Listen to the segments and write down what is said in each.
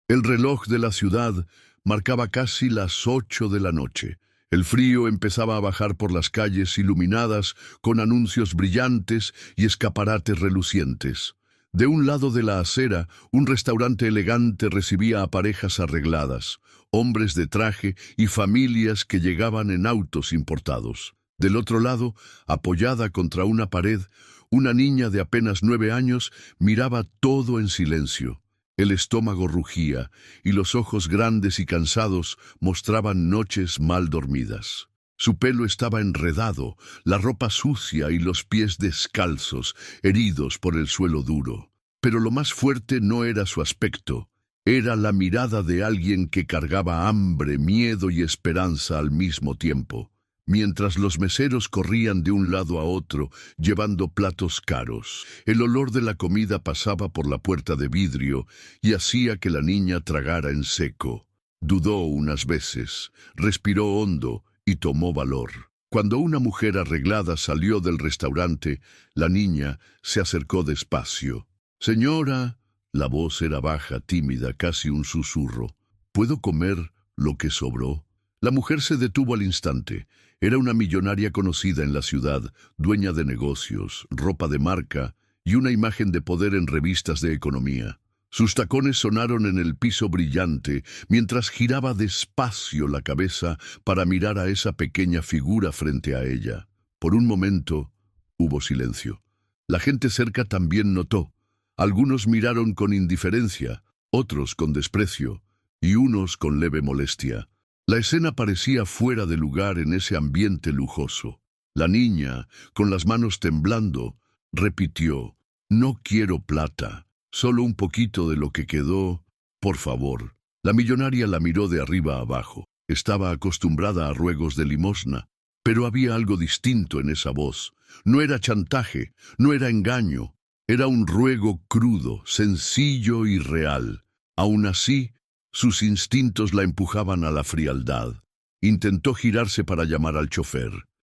El reloj de la ciudad marcaba casi las 8 de la noche. El frío empezaba a bajar por las calles iluminadas con anuncios brillantes y escaparates relucientes. De un lado de la acera, un restaurante elegante recibía a parejas arregladas, hombres de traje y familias que llegaban en autos importados. Del otro lado, apoyada contra una pared, una niña de apenas 9 años miraba todo en silencio. El estómago rugía y los ojos grandes y cansados mostraban noches mal dormidas. Su pelo estaba enredado, la ropa sucia y los pies descalzos, heridos por el suelo duro. Pero lo más fuerte no era su aspecto, era la mirada de alguien que cargaba hambre, miedo y esperanza al mismo tiempo. Mientras los meseros corrían de un lado a otro, llevando platos caros, el olor de la comida pasaba por la puerta de vidrio y hacía que la niña tragara en seco. Dudó unas veces, respiró hondo y tomó valor. Cuando una mujer arreglada salió del restaurante, la niña se acercó despacio. «Señora», la voz era baja, tímida, casi un susurro, «¿puedo comer lo que sobró?» La mujer se detuvo al instante. Era una millonaria conocida en la ciudad, dueña de negocios, ropa de marca y una imagen de poder en revistas de economía. Sus tacones sonaron en el piso brillante mientras giraba despacio la cabeza para mirar a esa pequeña figura frente a ella. Por un momento hubo silencio. La gente cerca también notó. Algunos miraron con indiferencia, otros con desprecio y unos con leve molestia. La escena parecía fuera de lugar en ese ambiente lujoso. La niña, con las manos temblando, repitió: «No quiero plata, solo un poquito de lo que quedó, por favor». La millonaria la miró de arriba a abajo. Estaba acostumbrada a ruegos de limosna, pero había algo distinto en esa voz. No era chantaje, no era engaño, era un ruego crudo, sencillo y real. Aún así, sus instintos la empujaban a la frialdad. Intentó girarse para llamar al chofer,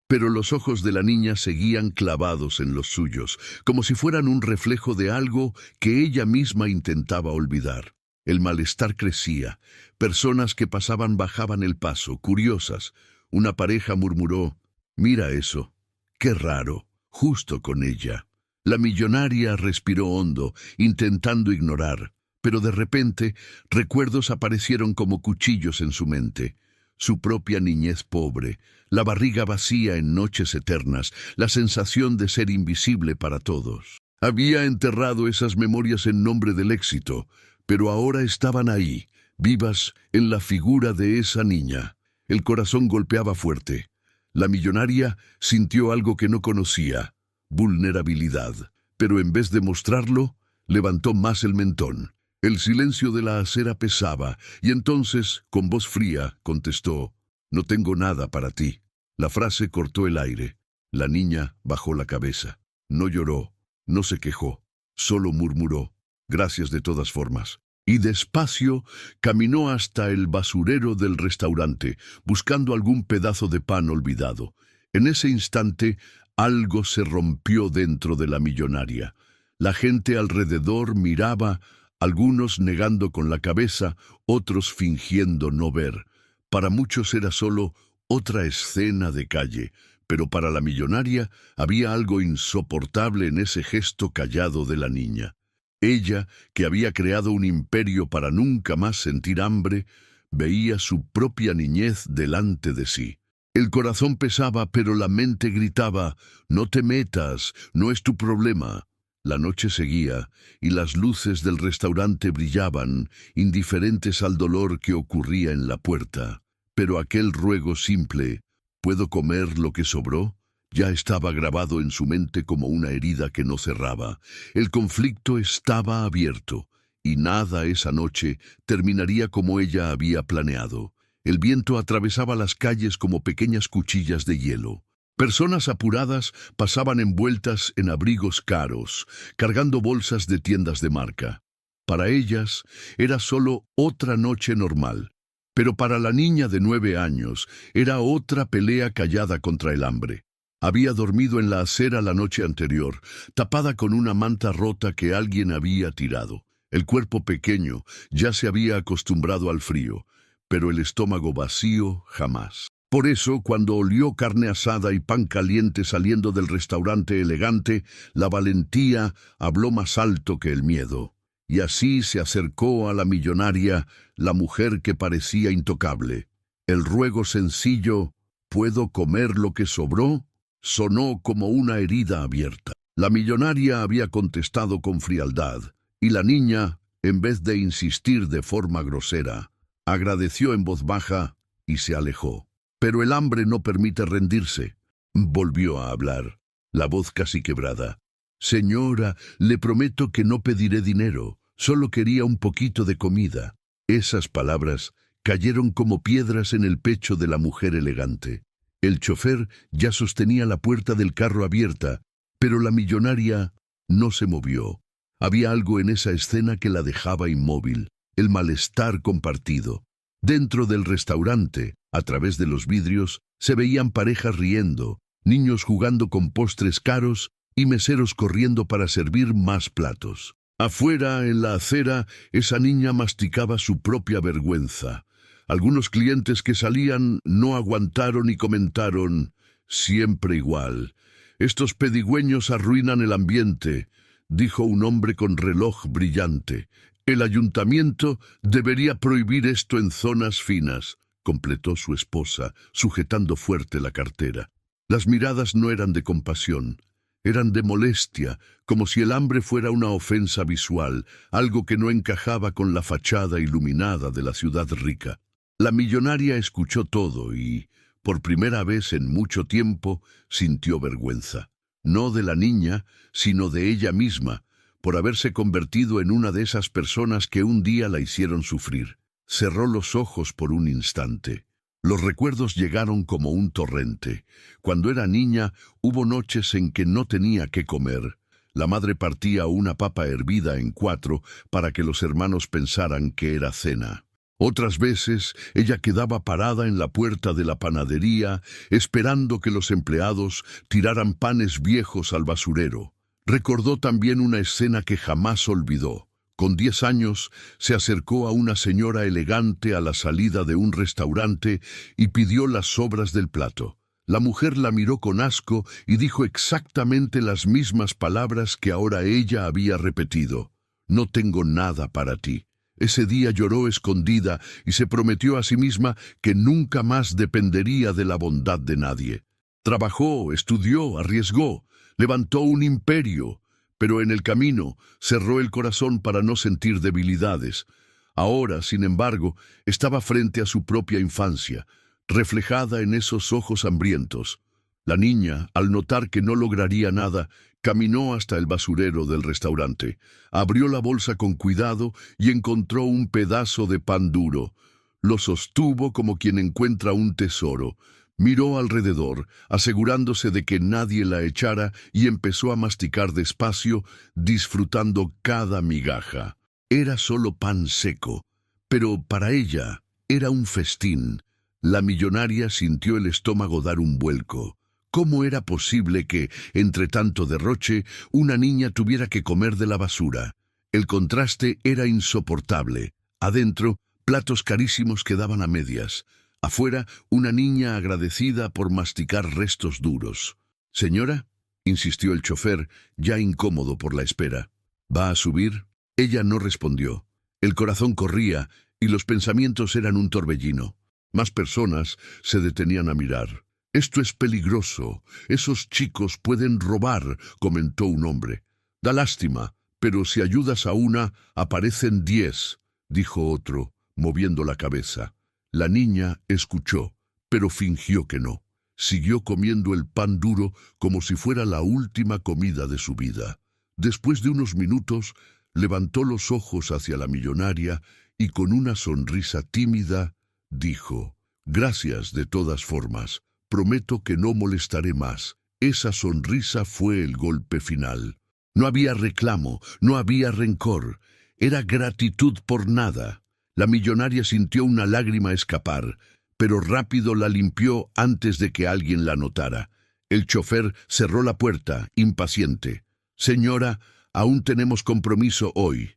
pero los ojos de la niña seguían clavados en los suyos, como si fueran un reflejo de algo que ella misma intentaba olvidar. El malestar crecía. Personas que pasaban bajaban el paso, curiosas. Una pareja murmuró: «Mira eso, qué raro», justo con ella. La millonaria respiró hondo, intentando ignorar. Pero de repente, recuerdos aparecieron como cuchillos en su mente. Su propia niñez pobre, la barriga vacía en noches eternas, la sensación de ser invisible para todos. Había enterrado esas memorias en nombre del éxito, pero ahora estaban ahí, vivas en la figura de esa niña. El corazón golpeaba fuerte. La millonaria sintió algo que no conocía: vulnerabilidad. Pero en vez de mostrarlo, levantó más el mentón. El silencio de la acera pesaba, y entonces, con voz fría, contestó: «No tengo nada para ti». La frase cortó el aire. La niña bajó la cabeza. No lloró, no se quejó, solo murmuró: «Gracias de todas formas». Y despacio caminó hasta el basurero del restaurante, buscando algún pedazo de pan olvidado. En ese instante, algo se rompió dentro de la millonaria. La gente alrededor miraba, algunos negando con la cabeza, otros fingiendo no ver. Para muchos era solo otra escena de calle, pero para la millonaria había algo insoportable en ese gesto callado de la niña. Ella, que había creado un imperio para nunca más sentir hambre, veía su propia niñez delante de sí. El corazón pesaba, pero la mente gritaba: «No te metas, no es tu problema». La noche seguía, y las luces del restaurante brillaban, indiferentes al dolor que ocurría en la puerta. Pero aquel ruego simple: «¿Puedo comer lo que sobró?», ya estaba grabado en su mente como una herida que no cerraba. El conflicto estaba abierto, y nada esa noche terminaría como ella había planeado. El viento atravesaba las calles como pequeñas cuchillas de hielo. Personas apuradas pasaban envueltas en abrigos caros, cargando bolsas de tiendas de marca. Para ellas era solo otra noche normal, pero para la niña de 9 años era otra pelea callada contra el hambre. Había dormido en la acera la noche anterior, tapada con una manta rota que alguien había tirado. El cuerpo pequeño ya se había acostumbrado al frío, pero el estómago vacío jamás. Por eso, cuando olió carne asada y pan caliente saliendo del restaurante elegante, la valentía habló más alto que el miedo. Y así se acercó a la millonaria, la mujer que parecía intocable. El ruego sencillo, ¿puedo comer lo que sobró?, sonó como una herida abierta. La millonaria había contestado con frialdad, y la niña, en vez de insistir de forma grosera, agradeció en voz baja y se alejó. Pero el hambre no permite rendirse. Volvió a hablar, la voz casi quebrada. Señora, le prometo que no pediré dinero, solo quería un poquito de comida. Esas palabras cayeron como piedras en el pecho de la mujer elegante. El chofer ya sostenía la puerta del carro abierta, pero la millonaria no se movió. Había algo en esa escena que la dejaba inmóvil, el malestar compartido. Dentro del restaurante, a través de los vidrios, se veían parejas riendo, niños jugando con postres caros y meseros corriendo para servir más platos. Afuera, en la acera, esa niña masticaba su propia vergüenza. Algunos clientes que salían no aguantaron y comentaron: «Siempre igual. Estos pedigüeños arruinan el ambiente», dijo un hombre con reloj brillante. «El ayuntamiento debería prohibir esto en zonas finas», completó su esposa, sujetando fuerte la cartera. Las miradas no eran de compasión, eran de molestia, como si el hambre fuera una ofensa visual, algo que no encajaba con la fachada iluminada de la ciudad rica. La millonaria escuchó todo y, por primera vez en mucho tiempo, sintió vergüenza. No de la niña, sino de ella misma, por haberse convertido en una de esas personas que un día la hicieron sufrir. Cerró los ojos por un instante. Los recuerdos llegaron como un torrente. Cuando era niña, hubo noches en que no tenía qué comer. La madre partía una papa hervida en 4 para que los hermanos pensaran que era cena. Otras veces, ella quedaba parada en la puerta de la panadería, esperando que los empleados tiraran panes viejos al basurero. Recordó también una escena que jamás olvidó. Con 10 años, se acercó a una señora elegante a la salida de un restaurante y pidió las sobras del plato. La mujer la miró con asco y dijo exactamente las mismas palabras que ahora ella había repetido: «No tengo nada para ti». Ese día lloró escondida y se prometió a sí misma que nunca más dependería de la bondad de nadie. Trabajó, estudió, arriesgó, levantó un imperio, pero en el camino cerró el corazón para no sentir debilidades. Ahora, sin embargo, estaba frente a su propia infancia, reflejada en esos ojos hambrientos. La niña, al notar que no lograría nada, caminó hasta el basurero del restaurante, abrió la bolsa con cuidado y encontró un pedazo de pan duro. Lo sostuvo como quien encuentra un tesoro. Miró alrededor, asegurándose de que nadie la echara, y empezó a masticar despacio, disfrutando cada migaja. Era solo pan seco, pero para ella era un festín. La millonaria sintió el estómago dar un vuelco. ¿Cómo era posible que, entre tanto derroche, una niña tuviera que comer de la basura? El contraste era insoportable. Adentro, platos carísimos quedaban a medias. Afuera, una niña agradecida por masticar restos duros. «Señora», insistió el chofer, ya incómodo por la espera, «¿va a subir?». Ella no respondió. El corazón corría y los pensamientos eran un torbellino. Más personas se detenían a mirar. «Esto es peligroso. Esos chicos pueden robar», comentó un hombre. «Da lástima, pero si ayudas a una, aparecen 10», dijo otro, moviendo la cabeza. La niña escuchó, pero fingió que no. Siguió comiendo el pan duro como si fuera la última comida de su vida. Después de unos minutos, levantó los ojos hacia la millonaria y con una sonrisa tímida dijo: «Gracias de todas formas. Prometo que no molestaré más». Esa sonrisa fue el golpe final. No había reclamo, no había rencor. Era gratitud por nada. La millonaria sintió una lágrima escapar, pero rápido la limpió antes de que alguien la notara. El chofer cerró la puerta, impaciente. «Señora, aún tenemos compromiso hoy».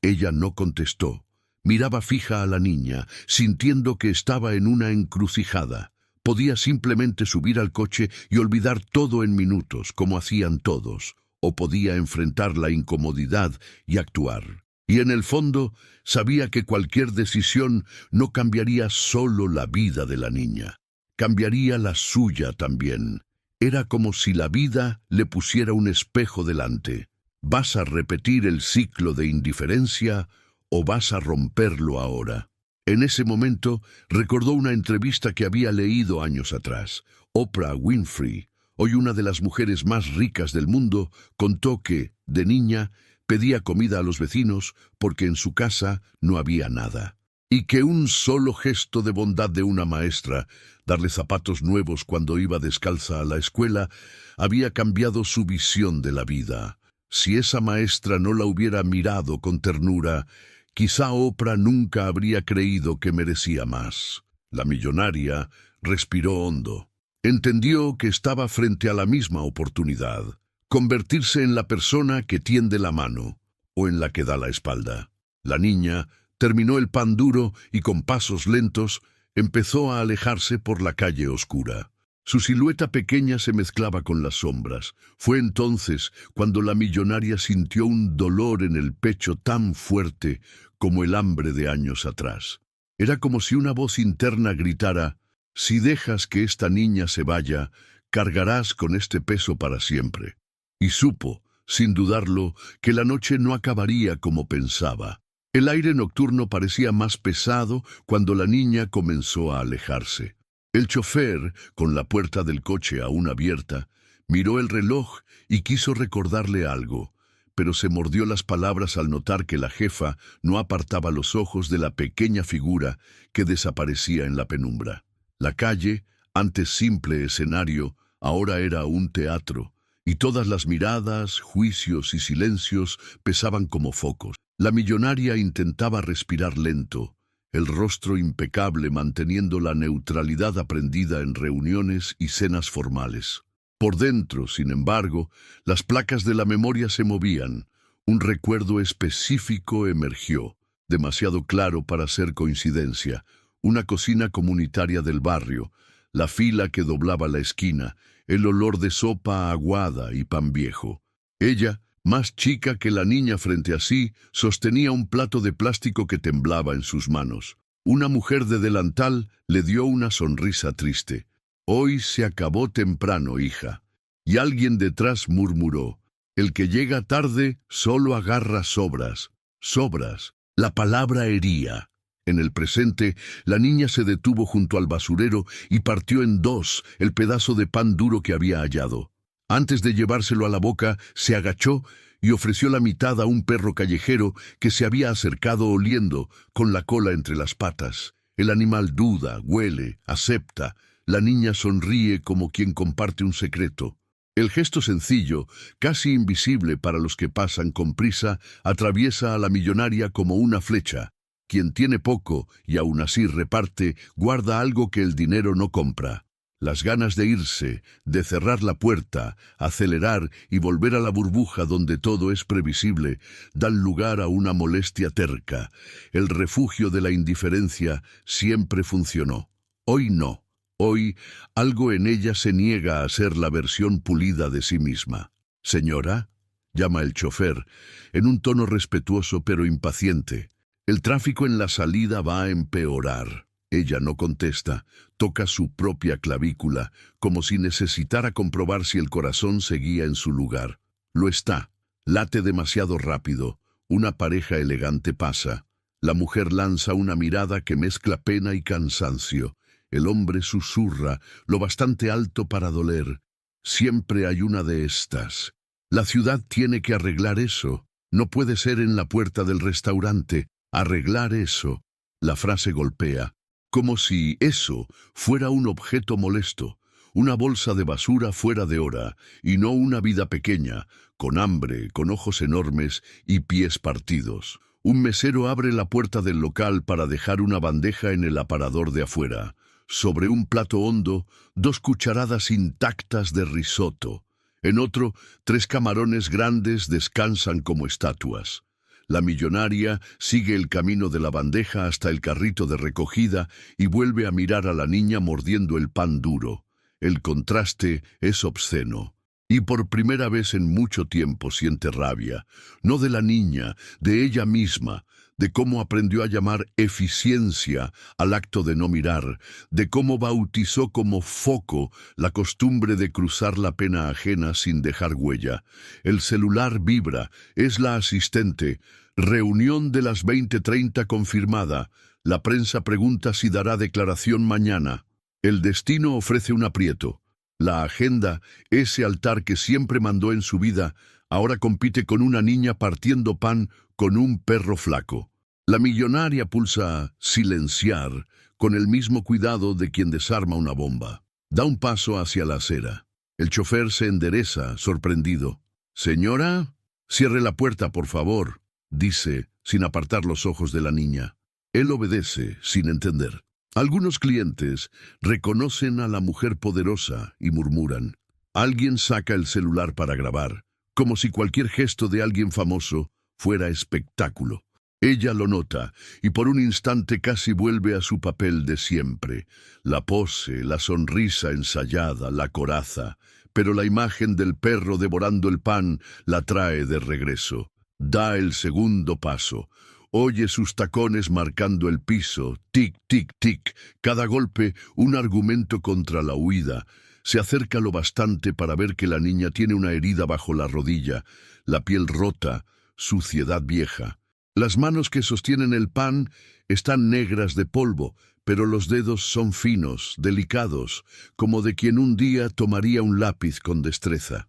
Ella no contestó. Miraba fija a la niña, sintiendo que estaba en una encrucijada. Podía simplemente subir al coche y olvidar todo en minutos, como hacían todos, o podía enfrentar la incomodidad y actuar. Y en el fondo, sabía que cualquier decisión no cambiaría solo la vida de la niña, cambiaría la suya también. Era como si la vida le pusiera un espejo delante. ¿Vas a repetir el ciclo de indiferencia o vas a romperlo ahora? En ese momento recordó una entrevista que había leído años atrás. Oprah Winfrey, hoy una de las mujeres más ricas del mundo, contó que, de niña, pedía comida a los vecinos porque en su casa no había nada. Y que un solo gesto de bondad de una maestra, darle zapatos nuevos cuando iba descalza a la escuela, había cambiado su visión de la vida. Si esa maestra no la hubiera mirado con ternura, quizá Oprah nunca habría creído que merecía más. La millonaria respiró hondo. Entendió que estaba frente a la misma oportunidad, convertirse en la persona que tiende la mano o en la que da la espalda. La niña terminó el pan duro y con pasos lentos empezó a alejarse por la calle oscura. Su silueta pequeña se mezclaba con las sombras. Fue entonces cuando la millonaria sintió un dolor en el pecho tan fuerte como el hambre de años atrás. Era como si una voz interna gritara: «Si dejas que esta niña se vaya, cargarás con este peso para siempre». Y supo, sin dudarlo, que la noche no acabaría como pensaba. El aire nocturno parecía más pesado cuando la niña comenzó a alejarse. El chofer, con la puerta del coche aún abierta, miró el reloj y quiso recordarle algo, pero se mordió las palabras al notar que la jefa no apartaba los ojos de la pequeña figura que desaparecía en la penumbra. La calle, antes simple escenario, ahora era un teatro, y todas las miradas, juicios y silencios pesaban como focos. La millonaria intentaba respirar lento, el rostro impecable manteniendo la neutralidad aprendida en reuniones y cenas formales. Por dentro, sin embargo, las placas de la memoria se movían. Un recuerdo específico emergió, demasiado claro para ser coincidencia. Una cocina comunitaria del barrio, la fila que doblaba la esquina, el olor de sopa aguada y pan viejo. Ella, más chica que la niña frente a sí, sostenía un plato de plástico que temblaba en sus manos. Una mujer de delantal le dio una sonrisa triste. «Hoy se acabó temprano, hija». Y alguien detrás murmuró: «El que llega tarde solo agarra sobras». Sobras. La palabra hería. En el presente, la niña se detuvo junto al basurero y partió en dos el pedazo de pan duro que había hallado. Antes de llevárselo a la boca, se agachó y ofreció la mitad a un perro callejero que se había acercado oliendo, con la cola entre las patas. El animal duda, huele, acepta. La niña sonríe como quien comparte un secreto. El gesto sencillo, casi invisible para los que pasan con prisa, atraviesa a la millonaria como una flecha. Quien tiene poco y aún así reparte, guarda algo que el dinero no compra. Las ganas de irse, de cerrar la puerta, acelerar y volver a la burbuja donde todo es previsible, dan lugar a una molestia terca. El refugio de la indiferencia siempre funcionó. Hoy no. Hoy, algo en ella se niega a ser la versión pulida de sí misma. «Señora», llama el chofer, en un tono respetuoso pero impaciente. El tráfico en la salida va a empeorar. Ella no contesta, toca su propia clavícula, como si necesitara comprobar si el corazón seguía en su lugar. Lo está. Late demasiado rápido. Una pareja elegante pasa. La mujer lanza una mirada que mezcla pena y cansancio. El hombre susurra, lo bastante alto para doler: «Siempre hay una de estas. La ciudad tiene que arreglar eso. No puede ser en la puerta del restaurante. Arreglar eso». La frase golpea, como si eso fuera un objeto molesto, una bolsa de basura fuera de hora, y no una vida pequeña, con hambre, con ojos enormes y pies partidos. Un mesero abre la puerta del local para dejar una bandeja en el aparador de afuera. Sobre un plato hondo, 2 cucharadas intactas de risotto. En otro, 3 camarones grandes descansan como estatuas. La millonaria sigue el camino de la bandeja hasta el carrito de recogida y vuelve a mirar a la niña mordiendo el pan duro. El contraste es obsceno. Y por primera vez en mucho tiempo siente rabia, no de la niña, de ella misma, de cómo aprendió a llamar eficiencia al acto de no mirar, de cómo bautizó como foco la costumbre de cruzar la pena ajena sin dejar huella. El celular vibra, es la asistente. Reunión de las 20:30 confirmada. La prensa pregunta si dará declaración mañana. El destino ofrece un aprieto. La agenda, ese altar que siempre mandó en su vida, ahora compite con una niña partiendo pan con un perro flaco. La millonaria pulsa silenciar con el mismo cuidado de quien desarma una bomba. Da un paso hacia la acera. El chofer se endereza, sorprendido. «Señora, cierre la puerta, por favor», dice, sin apartar los ojos de la niña. Él obedece, sin entender. Algunos clientes reconocen a la mujer poderosa y murmuran. Alguien saca el celular para grabar, como si cualquier gesto de alguien famoso fuera espectáculo. Ella lo nota y por un instante casi vuelve a su papel de siempre. La pose, la sonrisa ensayada, la coraza, pero la imagen del perro devorando el pan la trae de regreso. Da el segundo paso. Oye sus tacones marcando el piso, tic, tic, tic, cada golpe un argumento contra la huida. Se acerca lo bastante para ver que la niña tiene una herida bajo la rodilla, la piel rota, suciedad vieja. Las manos que sostienen el pan están negras de polvo, pero los dedos son finos, delicados, como de quien un día tomaría un lápiz con destreza.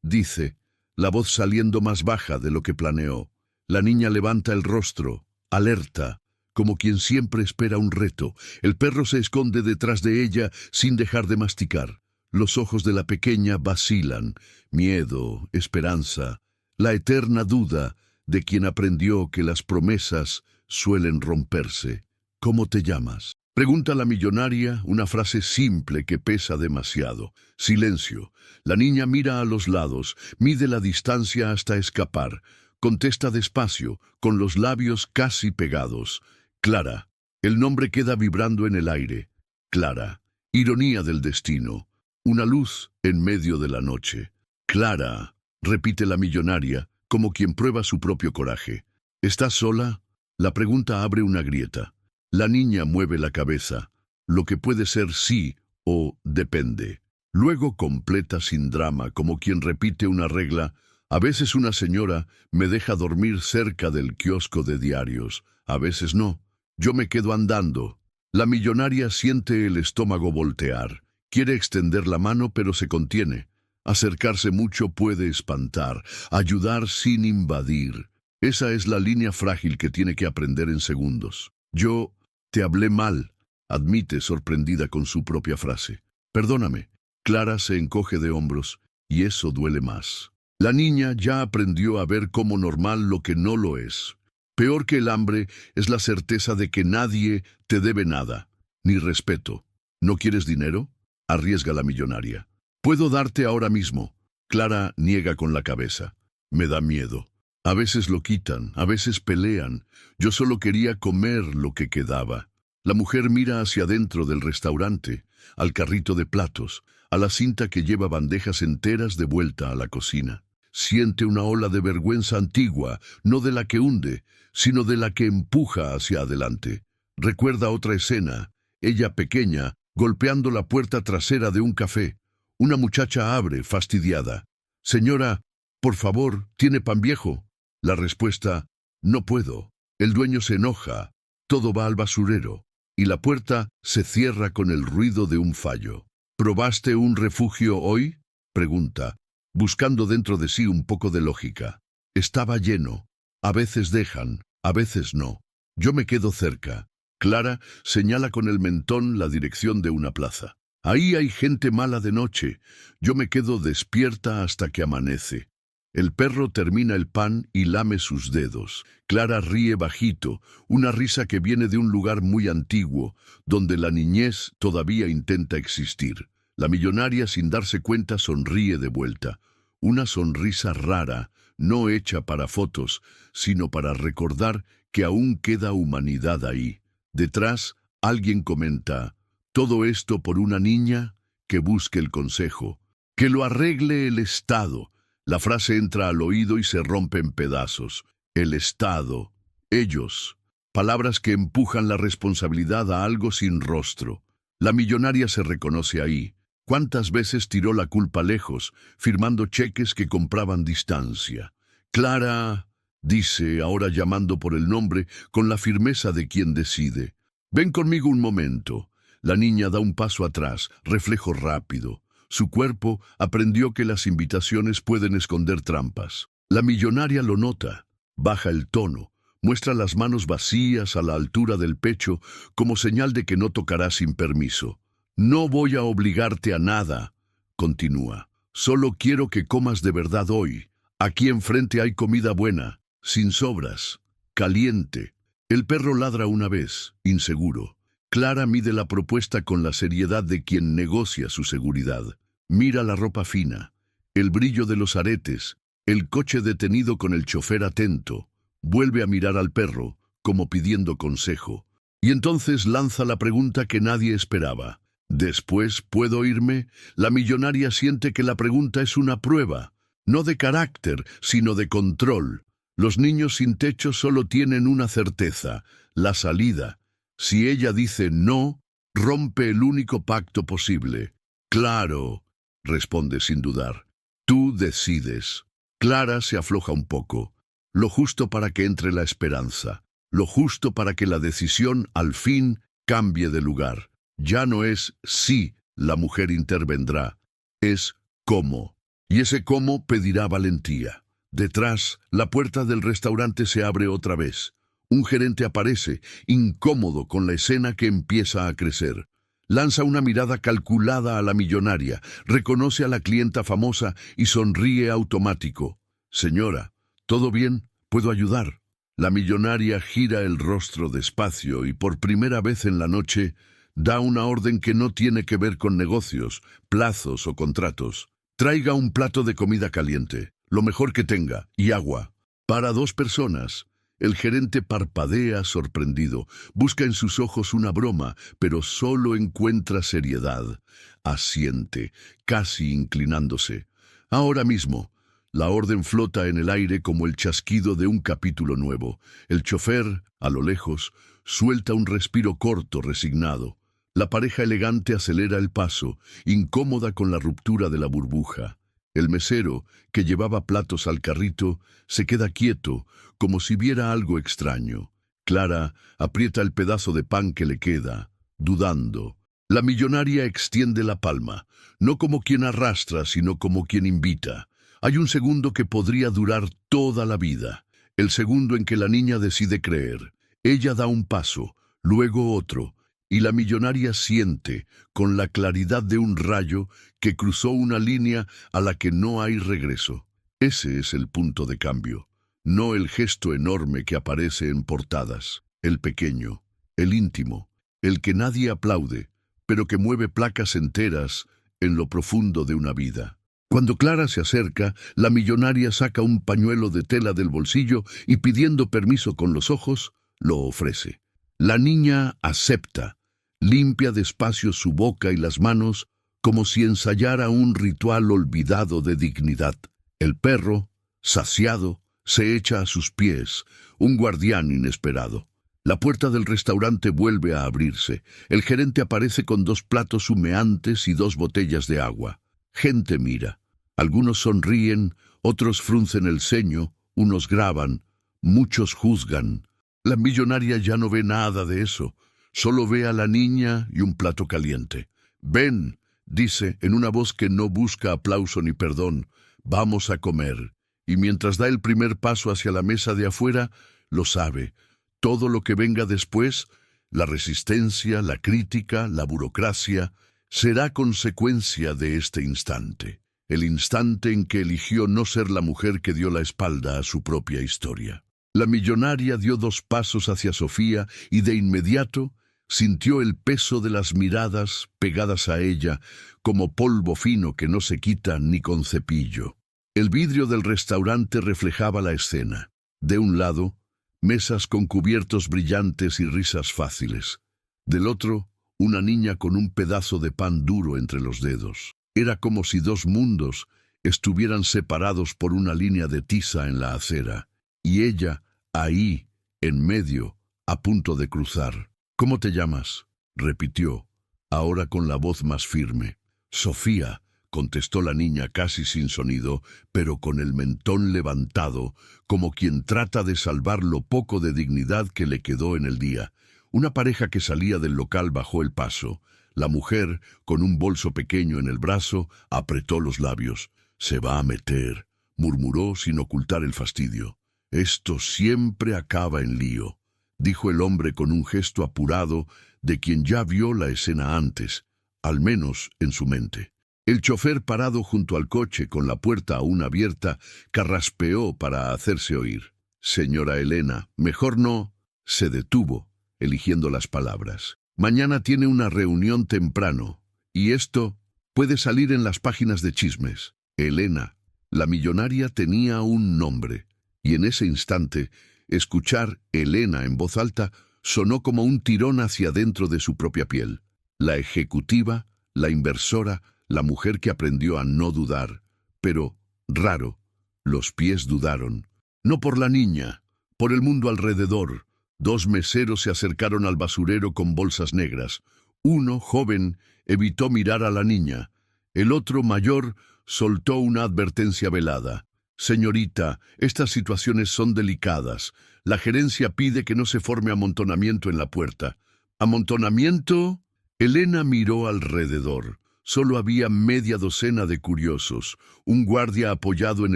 Dice, la voz saliendo más baja de lo que planeó. La niña levanta el rostro, alerta, como quien siempre espera un reto. El perro se esconde detrás de ella sin dejar de masticar. Los ojos de la pequeña vacilan. Miedo, esperanza, la eterna duda de quien aprendió que las promesas suelen romperse. ¿Cómo te llamas? Pregunta la millonaria, una frase simple que pesa demasiado. Silencio. La niña mira a los lados, mide la distancia hasta escapar. Contesta despacio, con los labios casi pegados. Clara. El nombre queda vibrando en el aire. Clara. Ironía del destino. Una luz en medio de la noche. Clara, repite la millonaria, como quien prueba su propio coraje. ¿Estás sola? La pregunta abre una grieta. La niña mueve la cabeza, lo que puede ser sí o depende. Luego completa sin drama, como quien repite una regla. A veces una señora me deja dormir cerca del kiosco de diarios, a veces no. Yo me quedo andando. La millonaria siente el estómago voltear. Quiere extender la mano, pero se contiene. Acercarse mucho puede espantar, ayudar sin invadir. Esa es la línea frágil que tiene que aprender en segundos. Yo te hablé mal, admite sorprendida con su propia frase. Perdóname. Clara se encoge de hombros, y eso duele más. La niña ya aprendió a ver como normal lo que no lo es. Peor que el hambre es la certeza de que nadie te debe nada, ni respeto. ¿No quieres dinero? Arriesga la millonaria. Puedo darte ahora mismo. Clara niega con la cabeza. Me da miedo. A veces lo quitan, a veces pelean. Yo solo quería comer lo que quedaba. La mujer mira hacia adentro del restaurante, al carrito de platos, a la cinta que lleva bandejas enteras de vuelta a la cocina. Siente una ola de vergüenza antigua, no de la que hunde, sino de la que empuja hacia adelante. Recuerda otra escena, ella pequeña, golpeando la puerta trasera de un café. Una muchacha abre, fastidiada. «Señora, por favor, ¿tiene pan viejo?» La respuesta, «No puedo». El dueño se enoja, todo va al basurero, y la puerta se cierra con el ruido de un fallo. «¿Probaste un refugio hoy?», pregunta, buscando dentro de sí un poco de lógica. Estaba lleno. A veces dejan, a veces no. Yo me quedo cerca. Clara señala con el mentón la dirección de una plaza. Ahí hay gente mala de noche. Yo me quedo despierta hasta que amanece. El perro termina el pan y lame sus dedos. Clara ríe bajito, una risa que viene de un lugar muy antiguo, donde la niñez todavía intenta existir. La millonaria, sin darse cuenta, sonríe de vuelta. una sonrisa rara, no hecha para fotos, sino para recordar que aún queda humanidad ahí. Detrás, alguien comenta, todo esto por una niña que busque el consejo, que lo arregle el Estado. La frase entra al oído y se rompe en pedazos. El Estado, ellos, palabras que empujan la responsabilidad a algo sin rostro. La millonaria se reconoce ahí. ¿Cuántas veces tiró la culpa lejos, firmando cheques que compraban distancia? Clara, dice, ahora llamando por el nombre, con la firmeza de quien decide. Ven conmigo un momento. La niña da un paso atrás, reflejo rápido. Su cuerpo aprendió que las invitaciones pueden esconder trampas. La millonaria lo nota, baja el tono, muestra las manos vacías a la altura del pecho como señal de que no tocará sin permiso. No voy a obligarte a nada, continúa. Solo quiero que comas de verdad hoy. Aquí enfrente hay comida buena, sin sobras, caliente. El perro ladra una vez, inseguro. Clara mide la propuesta con la seriedad de quien negocia su seguridad. Mira la ropa fina, el brillo de los aretes, el coche detenido con el chofer atento. Vuelve a mirar al perro, como pidiendo consejo. Y entonces lanza la pregunta que nadie esperaba. ¿Después puedo irme? La millonaria siente que la pregunta es una prueba, no de carácter, sino de control. Los niños sin techo solo tienen una certeza, la salida. Si ella dice no, rompe el único pacto posible. Claro, responde sin dudar. Tú decides. Clara se afloja un poco. Lo justo para que entre la esperanza. Lo justo para que la decisión, al fin, cambie de lugar. Ya no es si la mujer intervendrá, es cómo. Y ese cómo pedirá valentía. Detrás, la puerta del restaurante se abre otra vez. Un gerente aparece, incómodo con la escena que empieza a crecer. Lanza una mirada calculada a la millonaria, reconoce a la clienta famosa y sonríe automático. Señora, ¿todo bien? ¿Puedo ayudar? La millonaria gira el rostro despacio y por primera vez en la noche da una orden que no tiene que ver con negocios, plazos o contratos. Traiga un plato de comida caliente, lo mejor que tenga, y agua. Para 2 personas. El gerente parpadea sorprendido. Busca en sus ojos una broma, pero solo encuentra seriedad. Asiente, casi inclinándose. Ahora mismo. La orden flota en el aire como el chasquido de un capítulo nuevo. El chofer, a lo lejos, suelta un respiro corto, resignado. La pareja elegante acelera el paso, incómoda con la ruptura de la burbuja. El mesero, que llevaba platos al carrito, se queda quieto, como si viera algo extraño. Clara aprieta el pedazo de pan que le queda, dudando. La millonaria extiende la palma, no como quien arrastra, sino como quien invita. Hay un segundo que podría durar toda la vida, el segundo en que la niña decide creer. Ella da un paso, luego otro, y la millonaria siente, con la claridad de un rayo, que cruzó una línea a la que no hay regreso. Ese es el punto de cambio, no el gesto enorme que aparece en portadas, el pequeño, el íntimo, el que nadie aplaude, pero que mueve placas enteras en lo profundo de una vida. Cuando Clara se acerca, la millonaria saca un pañuelo de tela del bolsillo y pidiendo permiso con los ojos, lo ofrece. La niña acepta, limpia despacio su boca y las manos como si ensayara un ritual olvidado de dignidad. El perro, saciado, se echa a sus pies, un guardián inesperado. La puerta del restaurante vuelve a abrirse. El gerente aparece con 2 platos humeantes y 2 botellas de agua. Gente mira. Algunos sonríen, otros fruncen el ceño, unos graban, muchos juzgan. La millonaria ya no ve nada de eso. Solo ve a la niña y un plato caliente. «Ven», dice, en una voz que no busca aplauso ni perdón, «vamos a comer». Y mientras da el primer paso hacia la mesa de afuera, lo sabe. Todo lo que venga después, la resistencia, la crítica, la burocracia, será consecuencia de este instante. El instante en que eligió no ser la mujer que dio la espalda a su propia historia. La millonaria dio 2 pasos hacia Sofía y de inmediato sintió el peso de las miradas pegadas a ella como polvo fino que no se quita ni con cepillo. El vidrio del restaurante reflejaba la escena. De un lado, mesas con cubiertos brillantes y risas fáciles. Del otro, una niña con un pedazo de pan duro entre los dedos. Era como si dos mundos estuvieran separados por una línea de tiza en la acera, y ella, ahí, en medio, a punto de cruzar. «¿Cómo te llamas?», repitió, ahora con la voz más firme. «Sofía», contestó la niña casi sin sonido, pero con el mentón levantado, como quien trata de salvar lo poco de dignidad que le quedó en el día. Una pareja que salía del local bajó el paso. La mujer, con un bolso pequeño en el brazo, apretó los labios. «Se va a meter», murmuró sin ocultar el fastidio. «Esto siempre acaba en lío», dijo el hombre con un gesto apurado de quien ya vio la escena antes, al menos en su mente. El chofer, parado junto al coche con la puerta aún abierta, carraspeó para hacerse oír. «Señora Elena, mejor no». Se detuvo, eligiendo las palabras. «Mañana tiene una reunión temprano, y esto puede salir en las páginas de chismes». Elena, la millonaria, tenía un nombre, y en ese instante, escuchar Elena en voz alta sonó como un tirón hacia dentro de su propia piel. La ejecutiva, la inversora, la mujer que aprendió a no dudar. Pero, raro, los pies dudaron. No por la niña, por el mundo alrededor. Dos meseros se acercaron al basurero con bolsas negras. Uno, joven, evitó mirar a la niña. El otro, mayor, soltó una advertencia velada. «Señorita, estas situaciones son delicadas. La gerencia pide que no se forme amontonamiento en la puerta». «¿Amontonamiento?». Elena miró alrededor. Solo había media docena de curiosos, un guardia apoyado en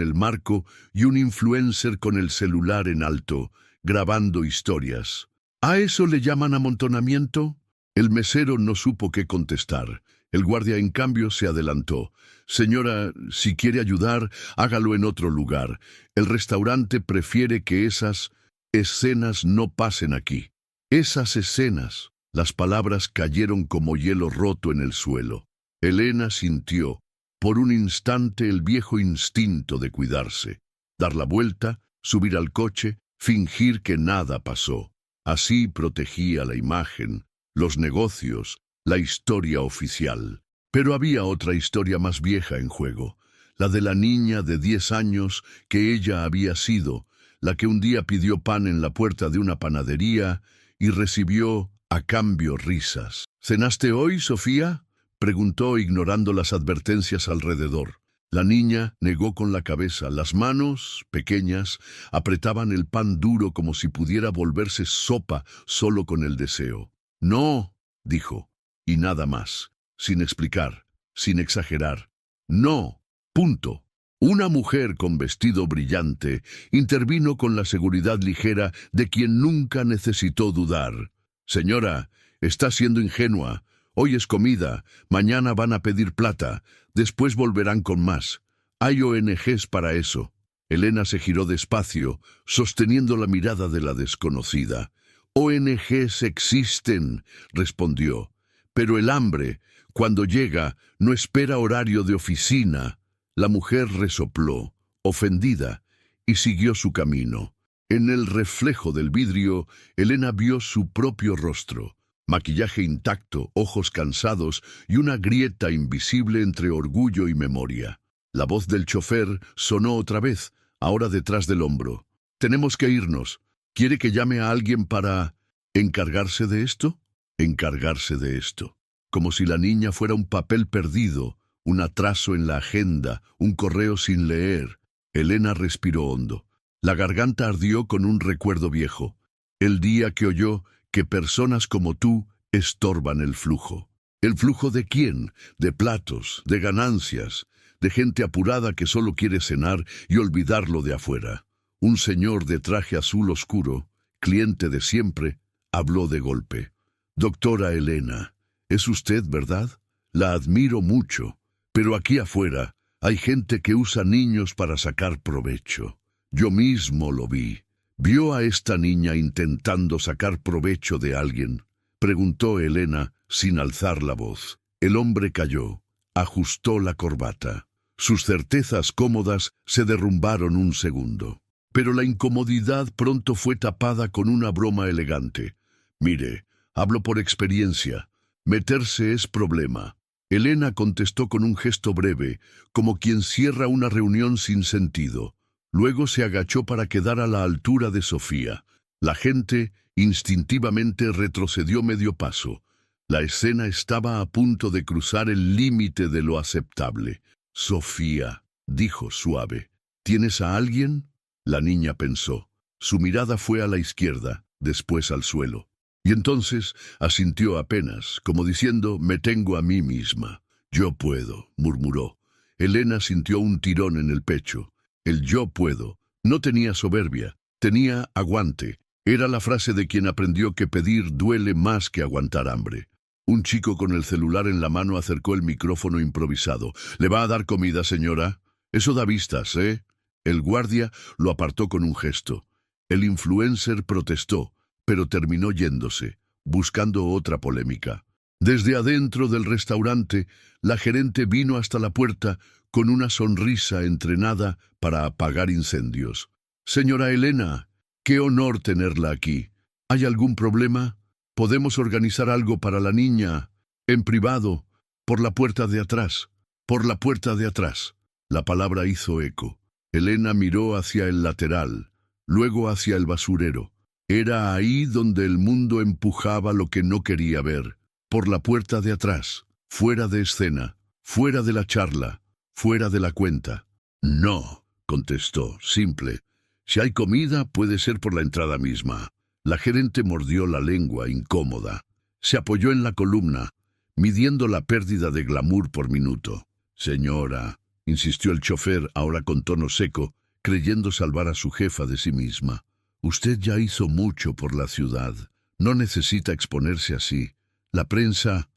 el marco y un influencer con el celular en alto, grabando historias. ¿A eso le llaman amontonamiento? El mesero no supo qué contestar. El guardia, en cambio, se adelantó. «Señora, si quiere ayudar, hágalo en otro lugar. El restaurante prefiere que esas escenas no pasen aquí». «Esas escenas». Las palabras cayeron como hielo roto en el suelo. Elena sintió, por un instante, el viejo instinto de cuidarse. Dar la vuelta, subir al coche, fingir que nada pasó. Así protegía la imagen, los negocios, la historia oficial. Pero había otra historia más vieja en juego, la de la niña de 10 años que ella había sido, la que un día pidió pan en la puerta de una panadería y recibió a cambio risas. «¿Cenaste hoy, Sofía?», preguntó, ignorando las advertencias alrededor. La niña negó con la cabeza. Las manos, pequeñas, apretaban el pan duro como si pudiera volverse sopa solo con el deseo. «No», dijo, y nada más, sin explicar, sin exagerar. «No, punto». Una mujer con vestido brillante intervino con la seguridad ligera de quien nunca necesitó dudar. «Señora, está siendo ingenua. Hoy es comida, mañana van a pedir plata, después volverán con más. Hay ONGs para eso». Elena se giró despacio, sosteniendo la mirada de la desconocida. «ONGs existen», respondió, «pero el hambre, cuando llega, no espera horario de oficina». La mujer resopló, ofendida, y siguió su camino. En el reflejo del vidrio, Elena vio su propio rostro. Maquillaje intacto, ojos cansados y una grieta invisible entre orgullo y memoria. La voz del chofer sonó otra vez, ahora detrás del hombro. «Tenemos que irnos. ¿Quiere que llame a alguien para encargarse de esto?» Encargarse de esto. Como si la niña fuera un papel perdido, un atraso en la agenda, un correo sin leer. Elena respiró hondo. La garganta ardió con un recuerdo viejo. El día que oyó que personas como tú estorban el flujo. ¿El flujo de quién? De platos, de ganancias, de gente apurada que solo quiere cenar y olvidar lo de afuera. Un señor de traje azul oscuro, cliente de siempre, habló de golpe. «Doctora Elena, es usted, ¿verdad? La admiro mucho. Pero aquí afuera hay gente que usa niños para sacar provecho. Yo mismo lo vi. ¿Vio a esta niña intentando sacar provecho de alguien?», preguntó Elena sin alzar la voz. El hombre calló, ajustó la corbata. Sus certezas cómodas se derrumbaron un segundo. Pero la incomodidad pronto fue tapada con una broma elegante. Mire, hablo por experiencia. Meterse es problema. Elena contestó con un gesto breve, como quien cierra una reunión sin sentido. Luego se agachó para quedar a la altura de Sofía. La gente instintivamente retrocedió medio paso. La escena estaba a punto de cruzar el límite de lo aceptable. Sofía, dijo suave, ¿tienes a alguien? La niña pensó. Su mirada fue a la izquierda, después al suelo. Y entonces asintió apenas, como diciendo, me tengo a mí misma. Yo puedo, murmuró. Elena sintió un tirón en el pecho. El yo puedo no tenía soberbia, tenía aguante. Era la frase de quien aprendió que pedir duele más que aguantar hambre. Un chico con el celular en la mano acercó el micrófono improvisado. ¿Le va a dar comida, señora? Eso da vistas, ¿eh? El guardia lo apartó con un gesto. El influencer protestó, pero terminó yéndose, buscando otra polémica. Desde adentro del restaurante, la gerente vino hasta la puerta con una sonrisa entrenada para apagar incendios. Señora Elena, qué honor tenerla aquí. ¿Hay algún problema? Podemos organizar algo para la niña, en privado, por la puerta de atrás, por la puerta de atrás. La palabra hizo eco. Elena miró hacia el lateral, luego hacia el basurero. Era ahí donde el mundo empujaba lo que no quería ver. Por la puerta de atrás, fuera de escena, fuera de la charla, fuera de la cuenta. No, contestó, simple. Si hay comida, puede ser por la entrada misma. La gerente mordió la lengua, incómoda. Se apoyó en la columna, midiendo la pérdida de glamour por minuto. Señora, insistió el chofer, ahora con tono seco, creyendo salvar a su jefa de sí misma. Usted ya hizo mucho por la ciudad. No necesita exponerse así. La prensa,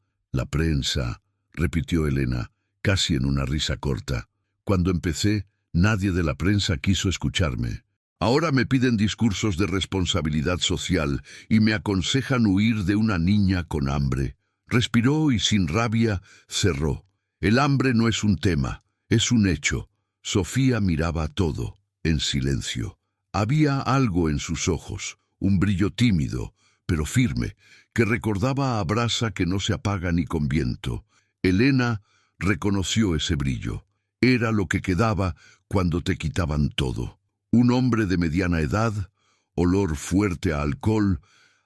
repitió Elena, casi en una risa corta. Cuando empecé, nadie de la prensa quiso escucharme. Ahora me piden discursos de responsabilidad social y me aconsejan huir de una niña con hambre. Respiró y sin rabia cerró. El hambre no es un tema, es un hecho. Sofía miraba todo, en silencio. Había algo en sus ojos, un brillo tímido, pero firme, que recordaba a brasa que no se apaga ni con viento. Elena reconoció ese brillo. Era lo que quedaba cuando te quitaban todo. Un hombre de mediana edad, olor fuerte a alcohol,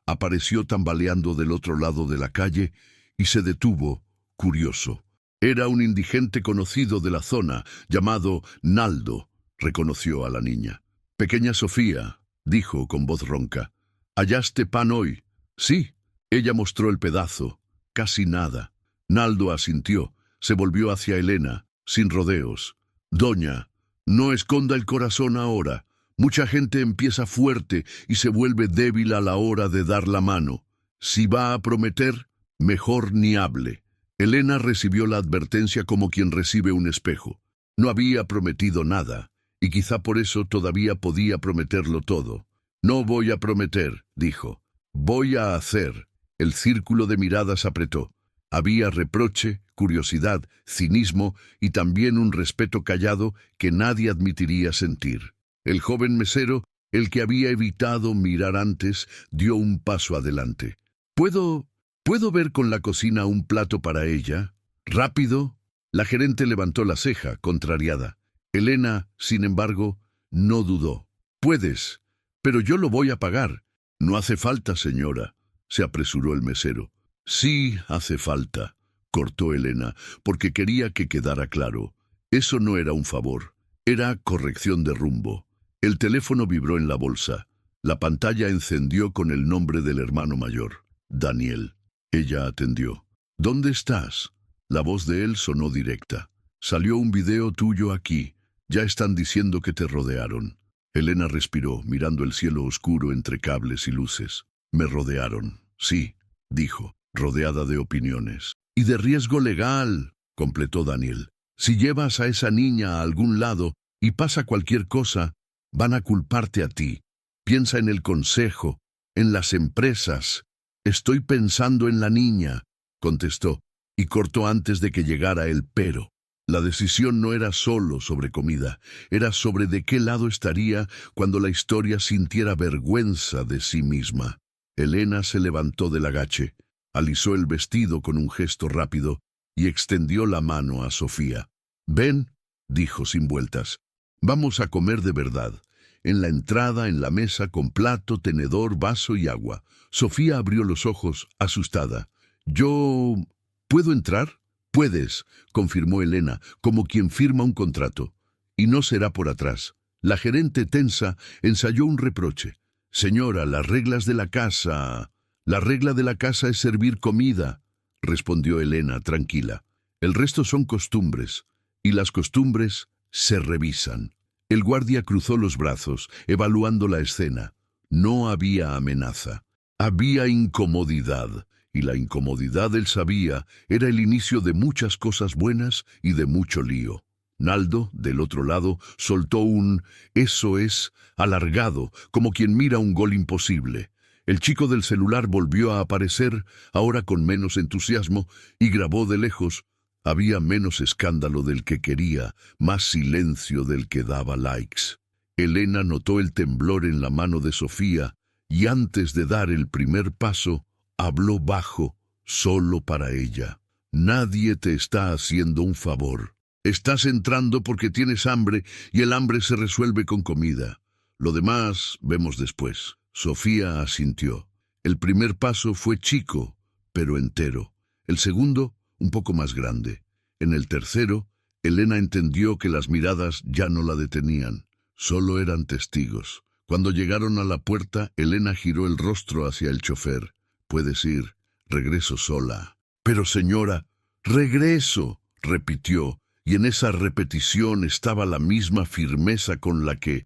apareció tambaleando del otro lado de la calle y se detuvo, curioso. Era un indigente conocido de la zona, llamado Naldo, reconoció a la niña. Pequeña Sofía, dijo con voz ronca, ¿hallaste pan hoy? Sí. Ella mostró el pedazo. Casi nada. Naldo asintió, se volvió hacia Elena, sin rodeos. Doña, no esconda el corazón ahora. Mucha gente empieza fuerte y se vuelve débil a la hora de dar la mano. Si va a prometer, mejor ni hable. Elena recibió la advertencia como quien recibe un espejo. No había prometido nada, y quizá por eso todavía podía prometerlo todo. No voy a prometer, dijo. Voy a hacer. El círculo de miradas apretó. Había reproche, curiosidad, cinismo y también un respeto callado que nadie admitiría sentir. El joven mesero, el que había evitado mirar antes, dio un paso adelante. ¿Puedo ver con la cocina un plato para ella? ¿Rápido? La gerente levantó la ceja, contrariada. Elena, sin embargo, no dudó. Puedes, pero yo lo voy a pagar. No hace falta, señora, se apresuró el mesero. Sí hace falta, cortó Elena, porque quería que quedara claro. Eso no era un favor, era corrección de rumbo. El teléfono vibró en la bolsa. La pantalla encendió con el nombre del hermano mayor, Daniel. Ella atendió. ¿Dónde estás? La voz de él sonó directa. Salió un video tuyo aquí. Ya están diciendo que te rodearon. Elena respiró, mirando el cielo oscuro entre cables y luces. Me rodearon, sí, dijo, rodeada de opiniones. Y de riesgo legal, completó Daniel. Si llevas a esa niña a algún lado y pasa cualquier cosa, van a culparte a ti. Piensa en el consejo, en las empresas. Estoy pensando en la niña, contestó, y cortó antes de que llegara el pero. La decisión no era solo sobre comida, era sobre de qué lado estaría cuando la historia sintiera vergüenza de sí misma. Elena se levantó del agache, alisó el vestido con un gesto rápido y extendió la mano a Sofía. «Ven», dijo sin vueltas, «vamos a comer de verdad». En la entrada, en la mesa, con plato, tenedor, vaso y agua. Sofía abrió los ojos, asustada. «¿Yo... puedo entrar?» «Puedes», confirmó Elena, como quien firma un contrato. «Y no será por atrás». La gerente tensa ensayó un reproche. «Señora, las reglas de la casa...» «La regla de la casa es servir comida», respondió Elena, tranquila. «El resto son costumbres, y las costumbres se revisan». El guardia cruzó los brazos, evaluando la escena. No había amenaza. Había incomodidad, y la incomodidad, él sabía, era el inicio de muchas cosas buenas y de mucho lío. Naldo, del otro lado, soltó un «eso es» alargado, como quien mira un gol imposible. El chico del celular volvió a aparecer, ahora con menos entusiasmo, y grabó de lejos. Había menos escándalo del que quería, más silencio del que daba likes. Elena notó el temblor en la mano de Sofía, y antes de dar el primer paso, habló bajo, solo para ella. «Nadie te está haciendo un favor. Estás entrando porque tienes hambre, y el hambre se resuelve con comida. Lo demás vemos después». Sofía asintió. El primer paso fue chico, pero entero. El segundo, un poco más grande. En el tercero, Elena entendió que las miradas ya no la detenían, solo eran testigos. Cuando llegaron a la puerta, Elena giró el rostro hacia el chofer. «Puedes ir, regreso sola». «Pero señora...» «Regreso», repitió, y en esa repetición estaba la misma firmeza con la que,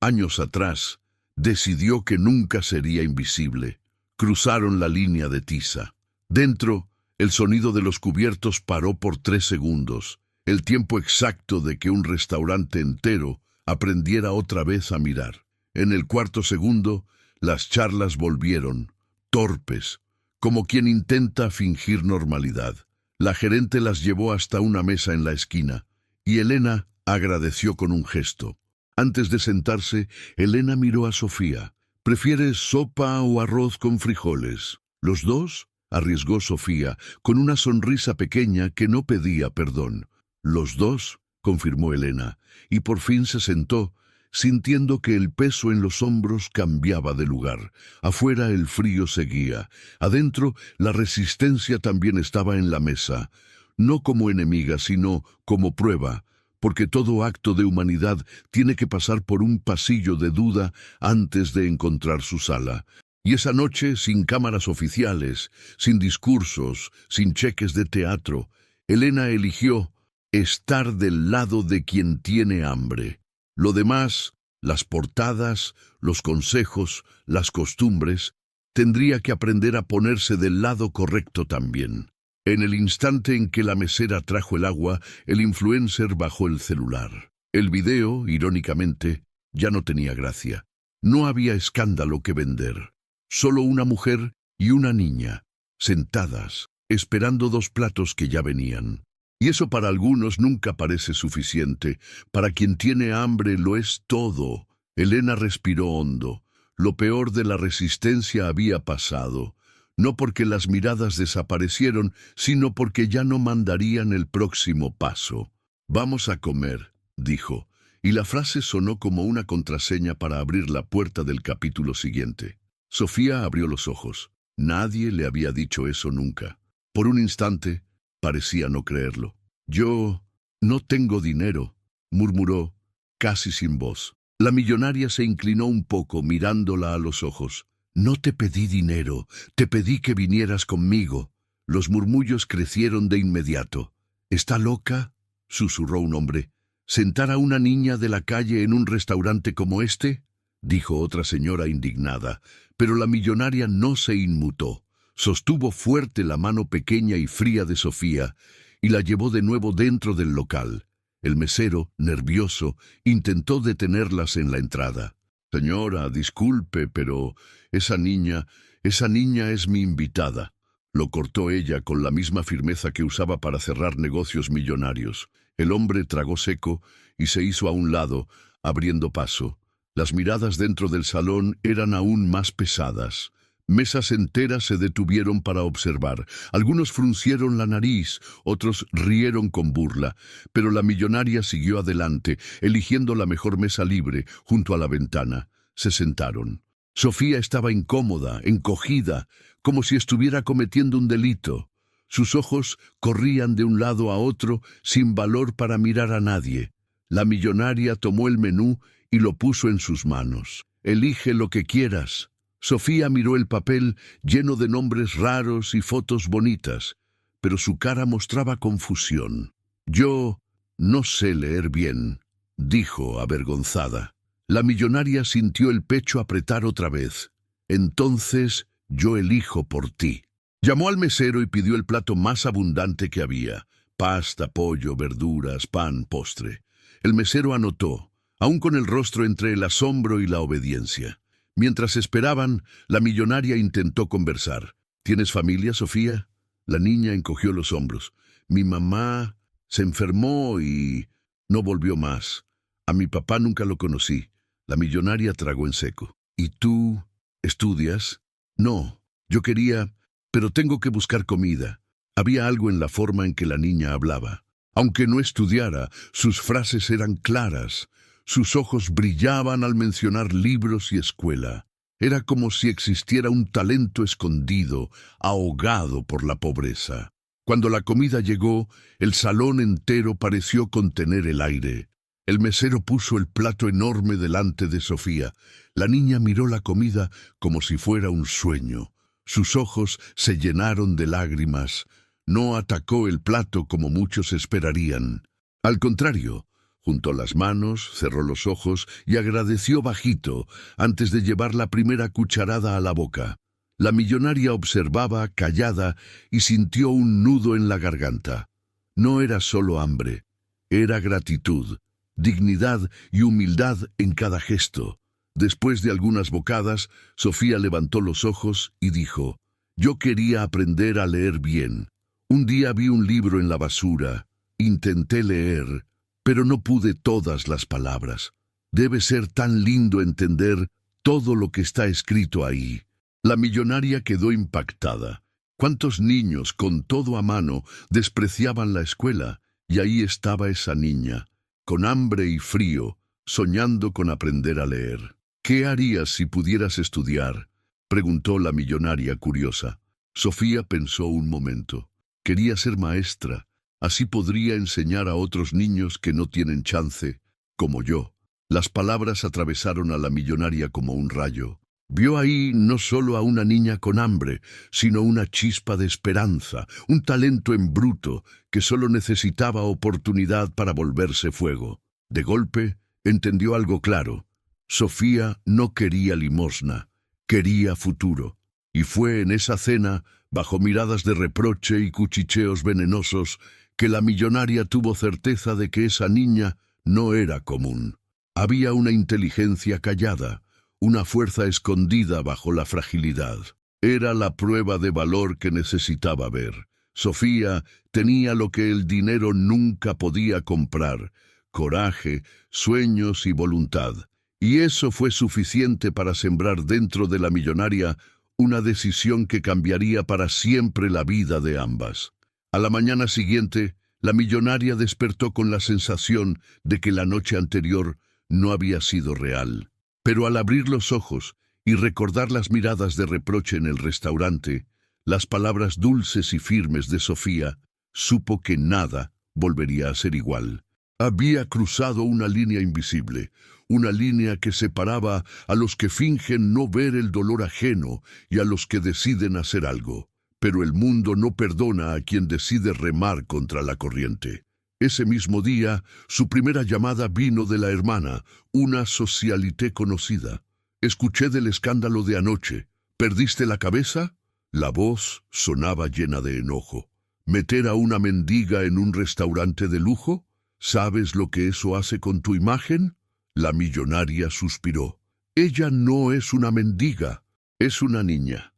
años atrás, decidió que nunca sería invisible. Cruzaron la línea de tiza. Dentro, el sonido de los cubiertos paró por 3 segundos, el tiempo exacto de que un restaurante entero aprendiera otra vez a mirar. En el 4.º segundo, las charlas volvieron, torpes, como quien intenta fingir normalidad. La gerente las llevó hasta una mesa en la esquina, y Elena agradeció con un gesto. Antes de sentarse, Elena miró a Sofía. «¿Prefieres sopa o arroz con frijoles?» «¿Los dos?», arriesgó Sofía, con una sonrisa pequeña que no pedía perdón. «Los dos», confirmó Elena, y por fin se sentó, sintiendo que el peso en los hombros cambiaba de lugar. Afuera el frío seguía. Adentro la resistencia también estaba en la mesa. No como enemiga, sino como prueba, porque todo acto de humanidad tiene que pasar por un pasillo de duda antes de encontrar su sala. Y esa noche, sin cámaras oficiales, sin discursos, sin cheques de teatro, Elena eligió estar del lado de quien tiene hambre. Lo demás, las portadas, los consejos, las costumbres, tendría que aprender a ponerse del lado correcto también. En el instante en que la mesera trajo el agua, el influencer bajó el celular. El video, irónicamente, ya no tenía gracia. No había escándalo que vender. Solo una mujer y una niña, sentadas, esperando 2 platos que ya venían. Y eso para algunos nunca parece suficiente. Para quien tiene hambre lo es todo. Elena respiró hondo. Lo peor de la resistencia había pasado. No porque las miradas desaparecieron, sino porque ya no mandarían el próximo paso. «Vamos a comer», dijo, y la frase sonó como una contraseña para abrir la puerta del capítulo siguiente. Sofía abrió los ojos. Nadie le había dicho eso nunca. Por un instante, parecía no creerlo. «Yo no tengo dinero», murmuró, casi sin voz. La millonaria se inclinó un poco, mirándola a los ojos. «No te pedí dinero, te pedí que vinieras conmigo». Los murmullos crecieron de inmediato. «¿Está loca?», susurró un hombre. «¿Sentar a una niña de la calle en un restaurante como este?», dijo otra señora indignada. Pero la millonaria no se inmutó. Sostuvo fuerte la mano pequeña y fría de Sofía y la llevó de nuevo dentro del local. El mesero, nervioso, intentó detenerlas en la entrada. «Señora, disculpe, pero esa niña es mi invitada». Lo cortó ella con la misma firmeza que usaba para cerrar negocios millonarios. El hombre tragó seco y se hizo a un lado, abriendo paso. Las miradas dentro del salón eran aún más pesadas. Mesas enteras se detuvieron para observar. Algunos fruncieron la nariz, otros rieron con burla, pero la millonaria siguió adelante, eligiendo la mejor mesa libre, junto a la ventana. Se sentaron. Sofía estaba incómoda, encogida, como si estuviera cometiendo un delito. Sus ojos corrían de un lado a otro, sin valor para mirar a nadie. La millonaria tomó el menú y lo puso en sus manos. «Elige lo que quieras». Sofía miró el papel lleno de nombres raros y fotos bonitas, pero su cara mostraba confusión. «Yo no sé leer bien», dijo avergonzada. La millonaria sintió el pecho apretar otra vez. «Entonces yo elijo por ti». Llamó al mesero y pidió el plato más abundante que había: pasta, pollo, verduras, pan, postre. El mesero anotó, aún con el rostro entre el asombro y la obediencia. Mientras esperaban, la millonaria intentó conversar. «¿Tienes familia, Sofía?» La niña encogió los hombros. «Mi mamá se enfermó y no volvió más. A mi papá nunca lo conocí». La millonaria tragó en seco. «¿Y tú estudias?» «No, yo quería, pero tengo que buscar comida». Había algo en la forma en que la niña hablaba. Aunque no estudiara, sus frases eran claras. Sus ojos brillaban al mencionar libros y escuela. Era como si existiera un talento escondido, ahogado por la pobreza. Cuando la comida llegó, el salón entero pareció contener el aire. El mesero puso el plato enorme delante de Sofía. La niña miró la comida como si fuera un sueño. Sus ojos se llenaron de lágrimas. No atacó el plato como muchos esperarían. Al contrario, juntó las manos, cerró los ojos y agradeció bajito antes de llevar la primera cucharada a la boca. La millonaria observaba, callada, y sintió un nudo en la garganta. No era solo hambre, era gratitud, dignidad y humildad en cada gesto. Después de algunas bocadas, Sofía levantó los ojos y dijo: «Yo quería aprender a leer bien. Un día vi un libro en la basura, intenté leer, pero no pude todas las palabras. Debe ser tan lindo entender todo lo que está escrito ahí». La millonaria quedó impactada. ¿Cuántos niños, con todo a mano, despreciaban la escuela? Y ahí estaba esa niña, con hambre y frío, soñando con aprender a leer. «¿Qué harías si pudieras estudiar?», preguntó la millonaria curiosa. Sofía pensó un momento. Quería ser maestra. Así podría enseñar a otros niños que no tienen chance, como yo. Las palabras atravesaron a la millonaria como un rayo. Vio ahí no solo a una niña con hambre, sino una chispa de esperanza, un talento en bruto que solo necesitaba oportunidad para volverse fuego. De golpe, entendió algo claro. Sofía no quería limosna, quería futuro. Y fue en esa cena, bajo miradas de reproche y cuchicheos venenosos, que la millonaria tuvo certeza de que esa niña no era común. Había una inteligencia callada, una fuerza escondida bajo la fragilidad. Era la prueba de valor que necesitaba ver. Sofía tenía lo que el dinero nunca podía comprar: coraje, sueños y voluntad. Y eso fue suficiente para sembrar dentro de la millonaria una decisión que cambiaría para siempre la vida de ambas. A la mañana siguiente, la millonaria despertó con la sensación de que la noche anterior no había sido real. Pero al abrir los ojos y recordar las miradas de reproche en el restaurante, las palabras dulces y firmes de Sofía, supo que nada volvería a ser igual. Había cruzado una línea invisible, una línea que separaba a los que fingen no ver el dolor ajeno y a los que deciden hacer algo. Pero el mundo no perdona a quien decide remar contra la corriente. Ese mismo día, su primera llamada vino de la hermana, una socialité conocida. «Escuché del escándalo de anoche. ¿Perdiste la cabeza?». La voz sonaba llena de enojo. «¿Meter a una mendiga en un restaurante de lujo? ¿Sabes lo que eso hace con tu imagen?». La millonaria suspiró. «Ella no es una mendiga, es una niña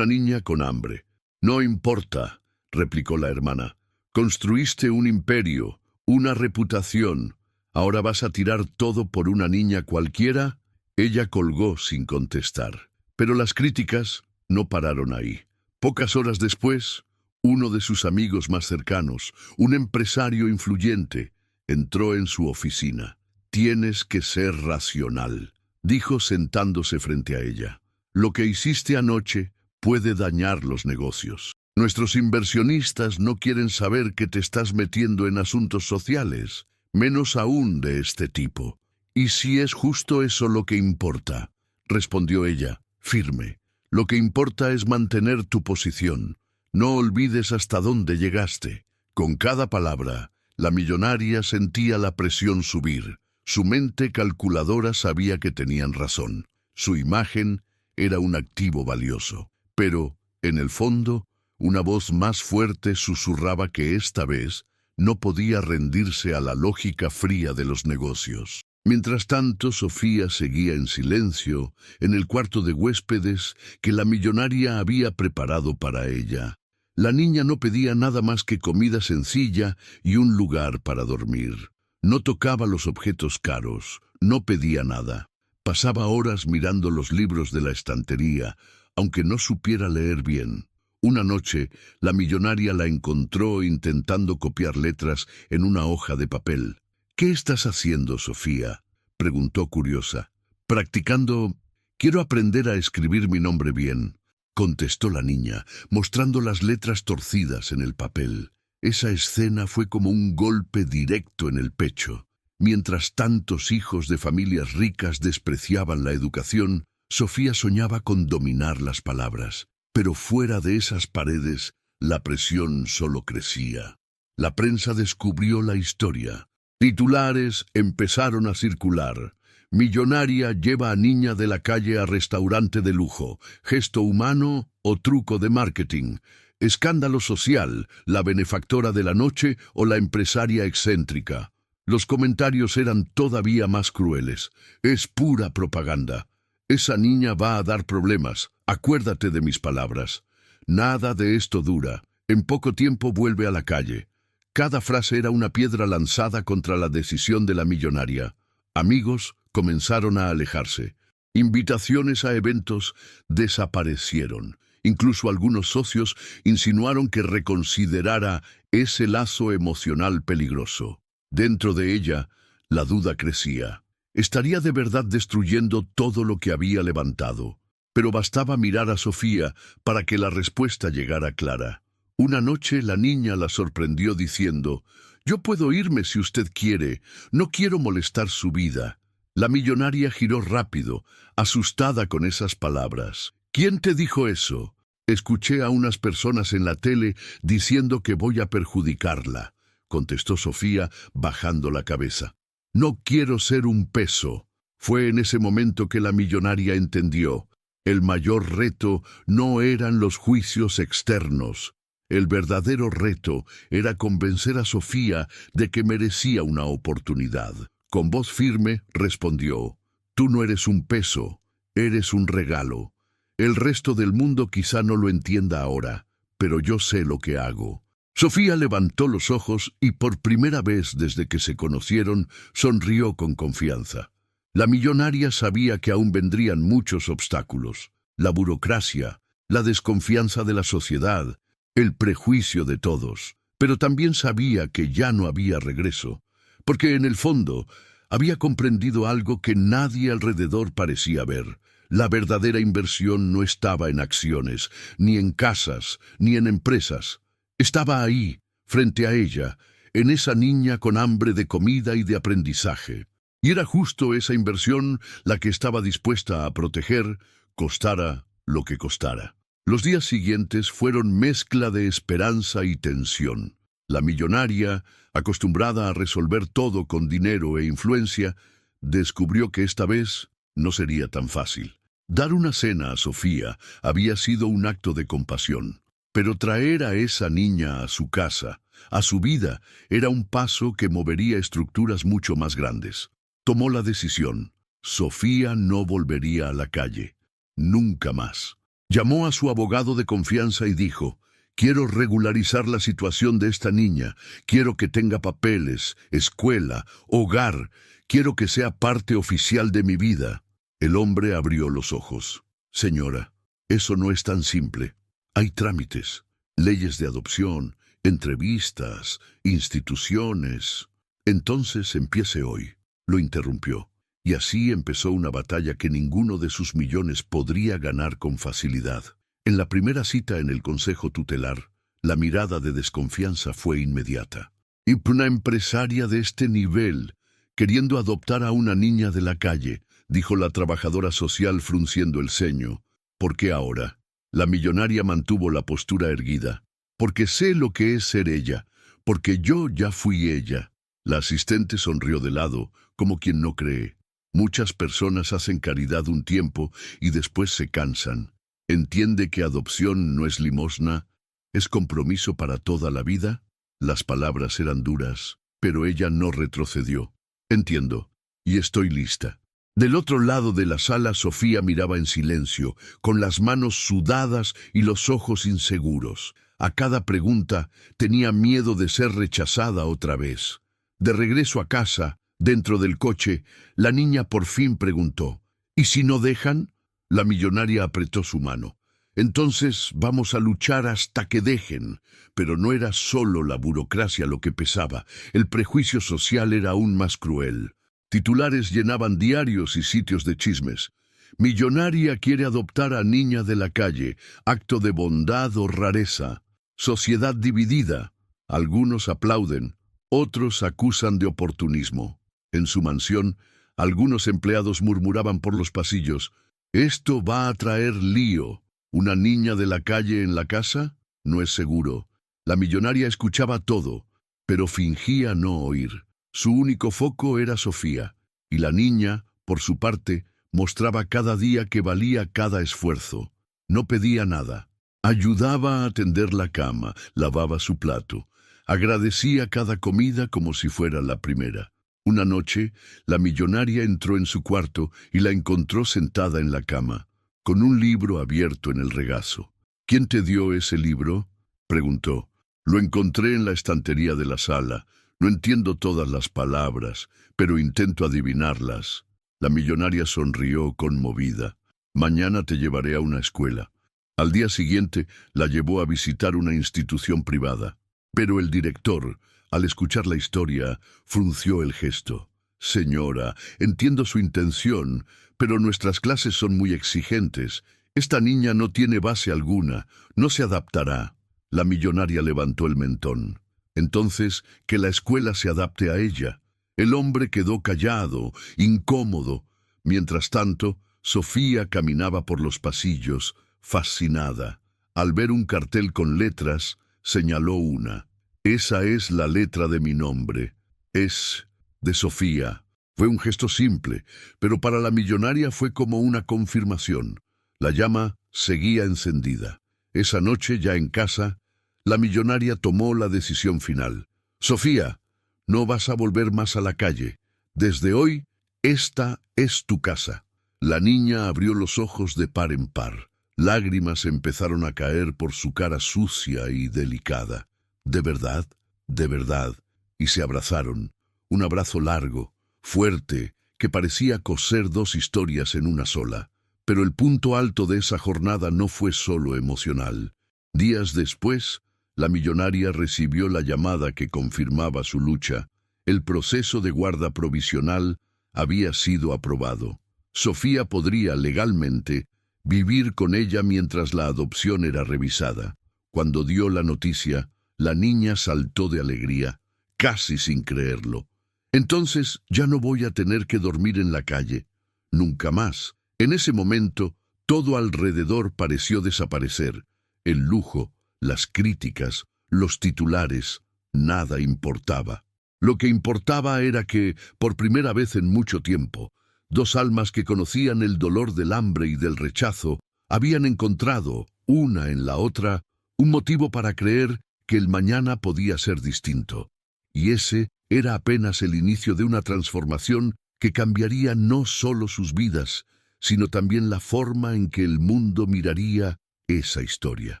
con hambre. No importa, replicó la hermana. Construiste un imperio, una reputación. ¿Ahora vas a tirar todo por una niña cualquiera? Ella colgó sin contestar. Pero las críticas no pararon ahí. Pocas horas después, uno de sus amigos más cercanos, un empresario influyente, entró en su oficina. «Tienes que ser racional», dijo sentándose frente a ella. «Lo que hiciste anoche puede dañar los negocios. Nuestros inversionistas no quieren saber que te estás metiendo en asuntos sociales, menos aún de este tipo». «¿Y si es justo eso lo que importa?», respondió ella, firme. «Lo que importa es mantener tu posición. No olvides hasta dónde llegaste». Con cada palabra, la millonaria sentía la presión subir. Su mente calculadora sabía que tenían razón. Su imagen era un activo valioso. Pero, en el fondo, una voz más fuerte susurraba que esta vez no podía rendirse a la lógica fría de los negocios. Mientras tanto, Sofía seguía en silencio en el cuarto de huéspedes que la millonaria había preparado para ella. La niña no pedía nada más que comida sencilla y un lugar para dormir. No tocaba los objetos caros, no pedía nada. Pasaba horas mirando los libros de la estantería, aunque no supiera leer bien. Una noche, la millonaria la encontró intentando copiar letras en una hoja de papel. «¿Qué estás haciendo, Sofía?», preguntó curiosa. «Practicando. Quiero aprender a escribir mi nombre bien», contestó la niña, mostrando las letras torcidas en el papel. Esa escena fue como un golpe directo en el pecho. Mientras tantos hijos de familias ricas despreciaban la educación, Sofía soñaba con dominar las palabras. Pero fuera de esas paredes, la presión solo crecía. La prensa descubrió la historia. Titulares empezaron a circular. «Millonaria lleva a niña de la calle a restaurante de lujo. Gesto humano o truco de marketing. Escándalo social, la benefactora de la noche o la empresaria excéntrica». Los comentarios eran todavía más crueles. «Es pura propaganda. Esa niña va a dar problemas. Acuérdate de mis palabras. Nada de esto dura. En poco tiempo vuelve a la calle». Cada frase era una piedra lanzada contra la decisión de la millonaria. Amigos comenzaron a alejarse. Invitaciones a eventos desaparecieron. Incluso algunos socios insinuaron que reconsiderara ese lazo emocional peligroso. Dentro de ella, la duda crecía. ¿Estaría de verdad destruyendo todo lo que había levantado? Pero bastaba mirar a Sofía para que la respuesta llegara clara. Una noche la niña la sorprendió diciendo: «Yo puedo irme si usted quiere, no quiero molestar su vida». La millonaria giró rápido, asustada con esas palabras. «¿Quién te dijo eso?». «Escuché a unas personas en la tele diciendo que voy a perjudicarla», contestó Sofía, bajando la cabeza. «No quiero ser un peso». Fue en ese momento que la millonaria entendió. El mayor reto no eran los juicios externos. El verdadero reto era convencer a Sofía de que merecía una oportunidad. Con voz firme respondió: «Tú no eres un peso, eres un regalo. El resto del mundo quizá no lo entienda ahora, pero yo sé lo que hago». Sofía levantó los ojos y por primera vez desde que se conocieron sonrió con confianza. La millonaria sabía que aún vendrían muchos obstáculos: la burocracia, la desconfianza de la sociedad, el prejuicio de todos. Pero también sabía que ya no había regreso, porque en el fondo había comprendido algo que nadie alrededor parecía ver. La verdadera inversión no estaba en acciones, ni en casas, ni en empresas. Estaba ahí, frente a ella, en esa niña con hambre de comida y de aprendizaje. Y era justo esa inversión la que estaba dispuesta a proteger, costara lo que costara. Los días siguientes fueron mezcla de esperanza y tensión. La millonaria, acostumbrada a resolver todo con dinero e influencia, descubrió que esta vez no sería tan fácil. Dar una cena a Sofía había sido un acto de compasión, pero traer a esa niña a su casa, a su vida, era un paso que movería estructuras mucho más grandes. Tomó la decisión. Sofía no volvería a la calle. Nunca más. Llamó a su abogado de confianza y dijo: Quiero regularizar la situación de esta niña. Quiero que tenga papeles, escuela, hogar. Quiero que sea parte oficial de mi vida. El hombre abrió los ojos. Señora, eso no es tan simple. Hay trámites, leyes de adopción, entrevistas, instituciones. Entonces empiece hoy. Lo interrumpió. Y así empezó una batalla que ninguno de sus millones podría ganar con facilidad. En la primera cita en el consejo tutelar, la mirada de desconfianza fue inmediata. Y una empresaria de este nivel, queriendo adoptar a una niña de la calle, dijo la trabajadora social frunciendo el ceño. ¿Por qué ahora? La millonaria mantuvo la postura erguida. Porque sé lo que es ser ella, porque yo ya fui ella. La asistente sonrió de lado, como quien no cree. Muchas personas hacen caridad un tiempo y después se cansan. ¿Entiende que adopción no es limosna? ¿Es compromiso para toda la vida? Las palabras eran duras, pero ella no retrocedió. Entiendo, y estoy lista. Del otro lado de la sala, Sofía miraba en silencio, con las manos sudadas y los ojos inseguros. A cada pregunta tenía miedo de ser rechazada otra vez. De regreso a casa, dentro del coche, la niña por fin preguntó, ¿y si no dejan? La millonaria apretó su mano. Entonces vamos a luchar hasta que dejen. Pero no era solo la burocracia lo que pesaba, el prejuicio social era aún más cruel. Titulares llenaban diarios y sitios de chismes. Millonaria quiere adoptar a niña de la calle, acto de bondad o rareza. Sociedad dividida. Algunos aplauden, otros acusan de oportunismo. En su mansión, algunos empleados murmuraban por los pasillos, «Esto va a traer lío. ¿Una niña de la calle en la casa? No es seguro». La millonaria escuchaba todo, pero fingía no oír. Su único foco era Sofía, y la niña, por su parte, mostraba cada día que valía cada esfuerzo. No pedía nada. Ayudaba a tender la cama, lavaba su plato. Agradecía cada comida como si fuera la primera. Una noche, la millonaria entró en su cuarto y la encontró sentada en la cama, con un libro abierto en el regazo. «¿Quién te dio ese libro?», preguntó. «Lo encontré en la estantería de la sala. No entiendo todas las palabras, pero intento adivinarlas». La millonaria sonrió conmovida. «Mañana te llevaré a una escuela». Al día siguiente, la llevó a visitar una institución privada. Pero el director, al escuchar la historia, frunció el gesto. «Señora, entiendo su intención, pero nuestras clases son muy exigentes. Esta niña no tiene base alguna, no se adaptará». La millonaria levantó el mentón. «Entonces, que la escuela se adapte a ella». El hombre quedó callado, incómodo. Mientras tanto, Sofía caminaba por los pasillos, fascinada. Al ver un cartel con letras, señaló una. «Esa es la letra de mi nombre. Es de Sofía». Fue un gesto simple, pero para la millonaria fue como una confirmación. La llama seguía encendida. Esa noche, ya en casa, la millonaria tomó la decisión final. «Sofía, no vas a volver más a la calle. Desde hoy, esta es tu casa». La niña abrió los ojos de par en par. Lágrimas empezaron a caer por su cara sucia y delicada. «¿De verdad? ¿De verdad?» Y se abrazaron. Un abrazo largo, fuerte, que parecía coser dos historias en una sola. Pero el punto alto de esa jornada no fue solo emocional. Días después, la millonaria recibió la llamada que confirmaba su lucha. El proceso de guarda provisional había sido aprobado. Sofía podría legalmente vivir con ella mientras la adopción era revisada. Cuando dio la noticia, la niña saltó de alegría, casi sin creerlo. «Entonces ya no voy a tener que dormir en la calle. Nunca más». En ese momento, todo alrededor pareció desaparecer. El lujo, las críticas, los titulares, nada importaba. Lo que importaba era que, por primera vez en mucho tiempo, dos almas que conocían el dolor del hambre y del rechazo habían encontrado, una en la otra, un motivo para creer que el mañana podía ser distinto. Y ese era apenas el inicio de una transformación que cambiaría no solo sus vidas, sino también la forma en que el mundo miraría esa historia.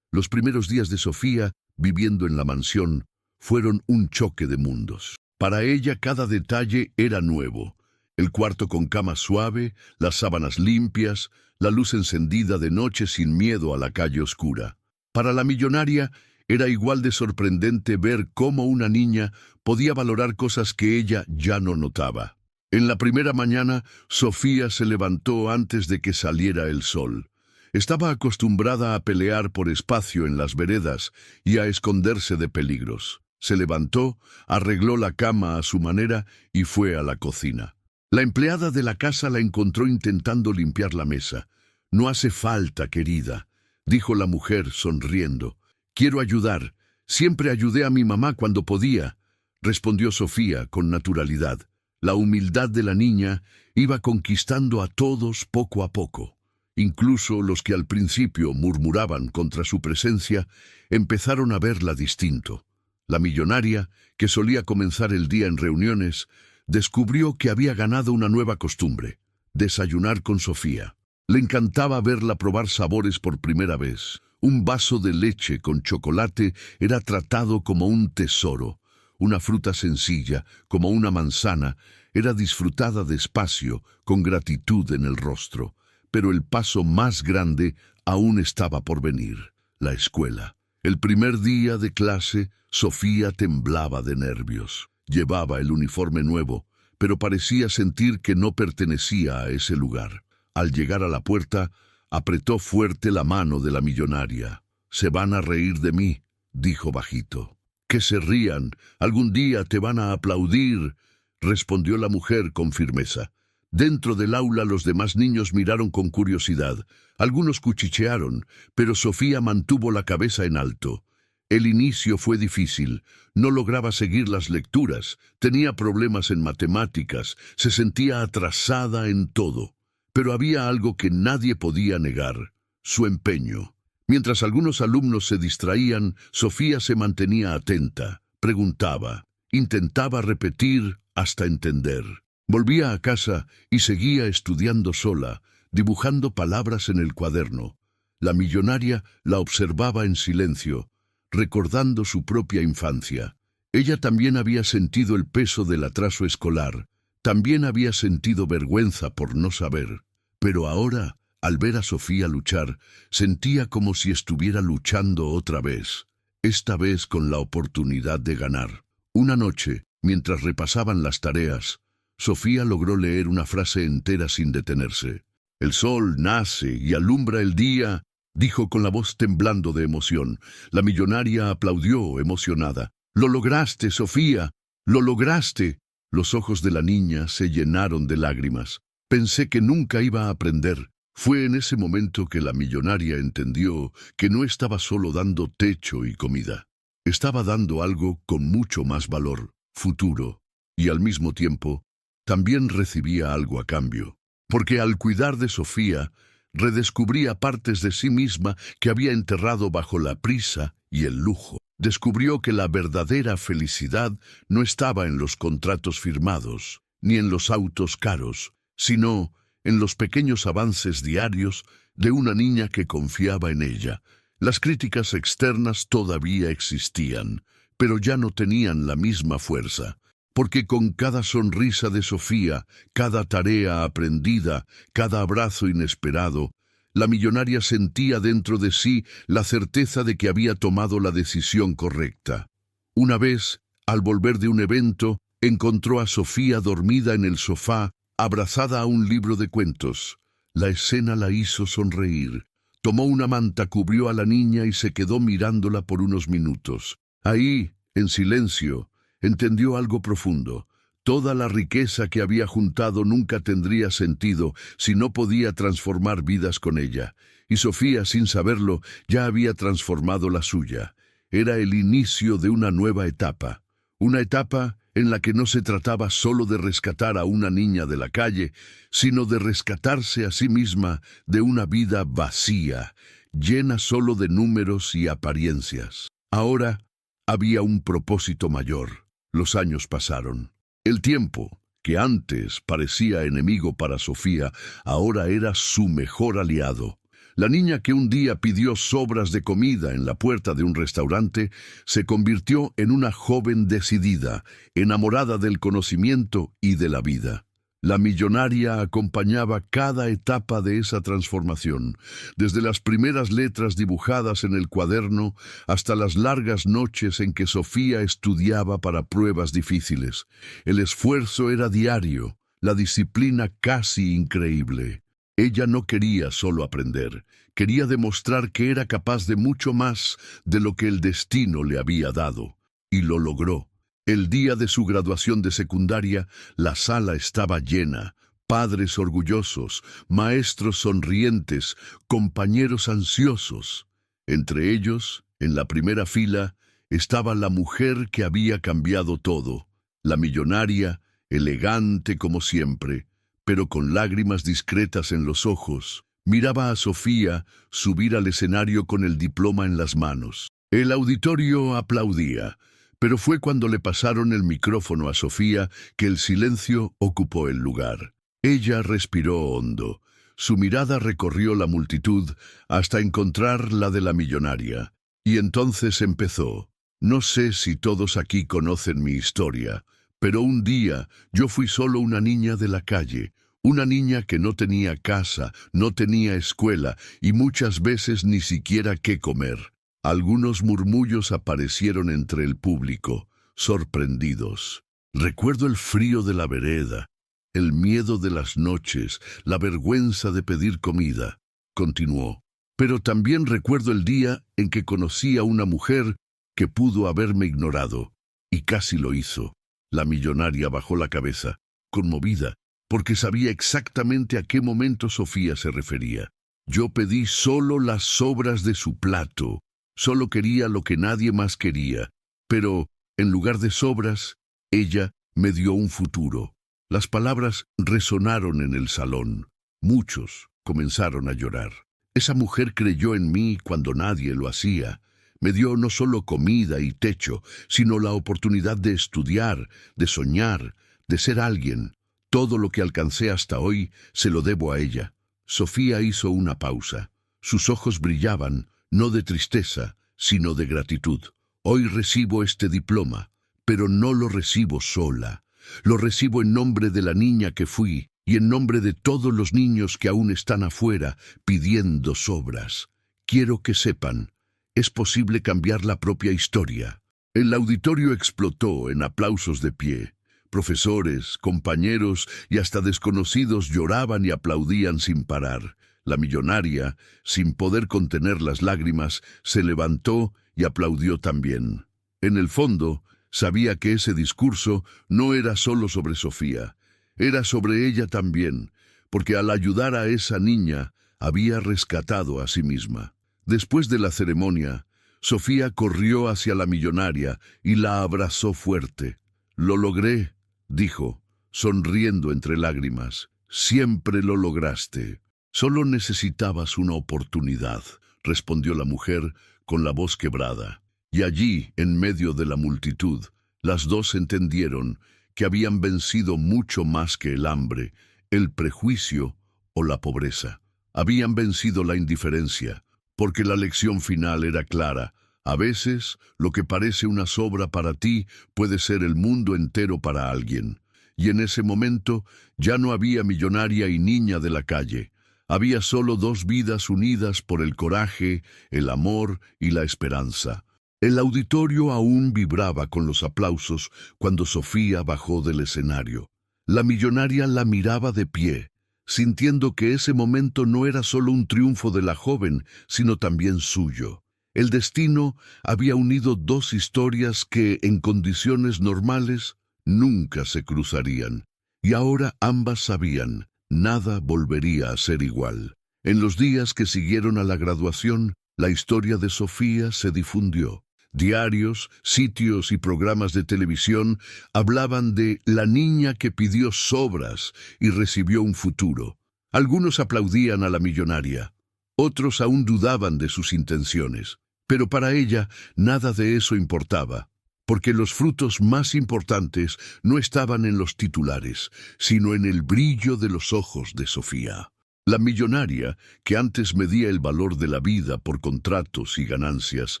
Los primeros días de Sofía, viviendo en la mansión, fueron un choque de mundos. Para ella cada detalle era nuevo. El cuarto con cama suave, las sábanas limpias, la luz encendida de noche sin miedo a la calle oscura. Para la millonaria era igual de sorprendente ver cómo una niña podía valorar cosas que ella ya no notaba. En la primera mañana, Sofía se levantó antes de que saliera el sol. Estaba acostumbrada a pelear por espacio en las veredas y a esconderse de peligros. Se levantó, arregló la cama a su manera y fue a la cocina. La empleada de la casa la encontró intentando limpiar la mesa. «No hace falta, querida», dijo la mujer sonriendo. «Quiero ayudar. Siempre ayudé a mi mamá cuando podía», respondió Sofía con naturalidad. La humildad de la niña iba conquistando a todos poco a poco. Incluso los que al principio murmuraban contra su presencia empezaron a verla distinto. La millonaria, que solía comenzar el día en reuniones, descubrió que había ganado una nueva costumbre: desayunar con Sofía. Le encantaba verla probar sabores por primera vez. Un vaso de leche con chocolate era tratado como un tesoro. Una fruta sencilla, como una manzana, era disfrutada despacio, con gratitud en el rostro. Pero el paso más grande aún estaba por venir: la escuela. El primer día de clase, Sofía temblaba de nervios. Llevaba el uniforme nuevo, pero parecía sentir que no pertenecía a ese lugar. Al llegar a la puerta, apretó fuerte la mano de la millonaria. «Se van a reír de mí», dijo bajito. «Que se rían, algún día te van a aplaudir», respondió la mujer con firmeza. Dentro del aula los demás niños miraron con curiosidad. Algunos cuchichearon, pero Sofía mantuvo la cabeza en alto. El inicio fue difícil. No lograba seguir las lecturas, tenía problemas en matemáticas, se sentía atrasada en todo. Pero había algo que nadie podía negar: su empeño. Mientras algunos alumnos se distraían, Sofía se mantenía atenta, preguntaba, intentaba repetir hasta entender. Volvía a casa y seguía estudiando sola, dibujando palabras en el cuaderno. La millonaria la observaba en silencio, recordando su propia infancia. Ella también había sentido el peso del atraso escolar, también había sentido vergüenza por no saber. Pero ahora, al ver a Sofía luchar, sentía como si estuviera luchando otra vez, esta vez con la oportunidad de ganar. Una noche, mientras repasaban las tareas, Sofía logró leer una frase entera sin detenerse. «El sol nace y alumbra el día», dijo con la voz temblando de emoción. La millonaria aplaudió emocionada. «¡Lo lograste, Sofía! ¡Lo lograste!». Los ojos de la niña se llenaron de lágrimas. «Pensé que nunca iba a aprender». Fue en ese momento que la millonaria entendió que no estaba solo dando techo y comida. Estaba dando algo con mucho más valor, futuro, y al mismo tiempo, también recibía algo a cambio, porque al cuidar de Sofía, redescubría partes de sí misma que había enterrado bajo la prisa y el lujo. Descubrió que la verdadera felicidad no estaba en los contratos firmados, ni en los autos caros, sino en los pequeños avances diarios de una niña que confiaba en ella. Las críticas externas todavía existían, pero ya no tenían la misma fuerza. Porque con cada sonrisa de Sofía, cada tarea aprendida, cada abrazo inesperado, la millonaria sentía dentro de sí la certeza de que había tomado la decisión correcta. Una vez, al volver de un evento, encontró a Sofía dormida en el sofá, abrazada a un libro de cuentos. La escena la hizo sonreír. Tomó una manta, cubrió a la niña y se quedó mirándola por unos minutos. Ahí, en silencio, entendió algo profundo. Toda la riqueza que había juntado nunca tendría sentido si no podía transformar vidas con ella. Y Sofía, sin saberlo, ya había transformado la suya. Era el inicio de una nueva etapa. Una etapa en la que no se trataba solo de rescatar a una niña de la calle, sino de rescatarse a sí misma de una vida vacía, llena solo de números y apariencias. Ahora había un propósito mayor. Los años pasaron. El tiempo, que antes parecía enemigo para Sofía, ahora era su mejor aliado. La niña que un día pidió sobras de comida en la puerta de un restaurante se convirtió en una joven decidida, enamorada del conocimiento y de la vida. La millonaria acompañaba cada etapa de esa transformación, desde las primeras letras dibujadas en el cuaderno hasta las largas noches en que Sofía estudiaba para pruebas difíciles. El esfuerzo era diario, la disciplina casi increíble. Ella no quería solo aprender, quería demostrar que era capaz de mucho más de lo que el destino le había dado, y lo logró. El día de su graduación de secundaria, la sala estaba llena, padres orgullosos, maestros sonrientes, compañeros ansiosos. Entre ellos, en la primera fila, estaba la mujer que había cambiado todo, la millonaria, elegante como siempre, pero con lágrimas discretas en los ojos. Miraba a Sofía subir al escenario con el diploma en las manos. El auditorio aplaudía, pero fue cuando le pasaron el micrófono a Sofía que el silencio ocupó el lugar. Ella respiró hondo. Su mirada recorrió la multitud hasta encontrar la de la millonaria. Y entonces empezó. No sé si todos aquí conocen mi historia, pero un día yo fui solo una niña de la calle, una niña que no tenía casa, no tenía escuela y muchas veces ni siquiera qué comer. Algunos murmullos aparecieron entre el público, sorprendidos. Recuerdo el frío de la vereda, el miedo de las noches, la vergüenza de pedir comida. Continuó. Pero también recuerdo el día en que conocí a una mujer que pudo haberme ignorado, y casi lo hizo. La millonaria bajó la cabeza, conmovida, porque sabía exactamente a qué momento Sofía se refería. Yo pedí solo las sobras de su plato. Solo quería lo que nadie más quería, pero, en lugar de sobras, ella me dio un futuro. Las palabras resonaron en el salón. Muchos comenzaron a llorar. Esa mujer creyó en mí cuando nadie lo hacía. Me dio no solo comida y techo, sino la oportunidad de estudiar, de soñar, de ser alguien. Todo lo que alcancé hasta hoy se lo debo a ella. Sofía hizo una pausa. Sus ojos brillaban, no de tristeza, sino de gratitud. Hoy recibo este diploma, pero no lo recibo sola. Lo recibo en nombre de la niña que fui y en nombre de todos los niños que aún están afuera pidiendo sobras. Quiero que sepan, es posible cambiar la propia historia. El auditorio explotó en aplausos de pie. Profesores, compañeros y hasta desconocidos lloraban y aplaudían sin parar. La millonaria, sin poder contener las lágrimas, se levantó y aplaudió también. En el fondo, sabía que ese discurso no era solo sobre Sofía, era sobre ella también, porque al ayudar a esa niña, había rescatado a sí misma. Después de la ceremonia, Sofía corrió hacia la millonaria y la abrazó fuerte. «Lo logré», dijo, sonriendo entre lágrimas. «Siempre lo lograste». «Solo necesitabas una oportunidad», respondió la mujer con la voz quebrada. Y allí, en medio de la multitud, las dos entendieron que habían vencido mucho más que el hambre, el prejuicio o la pobreza. Habían vencido la indiferencia, porque la lección final era clara. A veces, lo que parece una sobra para ti puede ser el mundo entero para alguien. Y en ese momento ya no había millonaria y niña de la calle. Había solo dos vidas unidas por el coraje, el amor y la esperanza. El auditorio aún vibraba con los aplausos cuando Sofía bajó del escenario. La millonaria la miraba de pie, sintiendo que ese momento no era solo un triunfo de la joven, sino también suyo. El destino había unido dos historias que, en condiciones normales, nunca se cruzarían. Y ahora ambas sabían, nada volvería a ser igual. En los días que siguieron a la graduación, la historia de Sofía se difundió. Diarios, sitios y programas de televisión hablaban de la niña que pidió sobras y recibió un futuro. Algunos aplaudían a la millonaria, otros aún dudaban de sus intenciones. Pero para ella nada de eso importaba, porque los frutos más importantes no estaban en los titulares, sino en el brillo de los ojos de Sofía. La millonaria, que antes medía el valor de la vida por contratos y ganancias,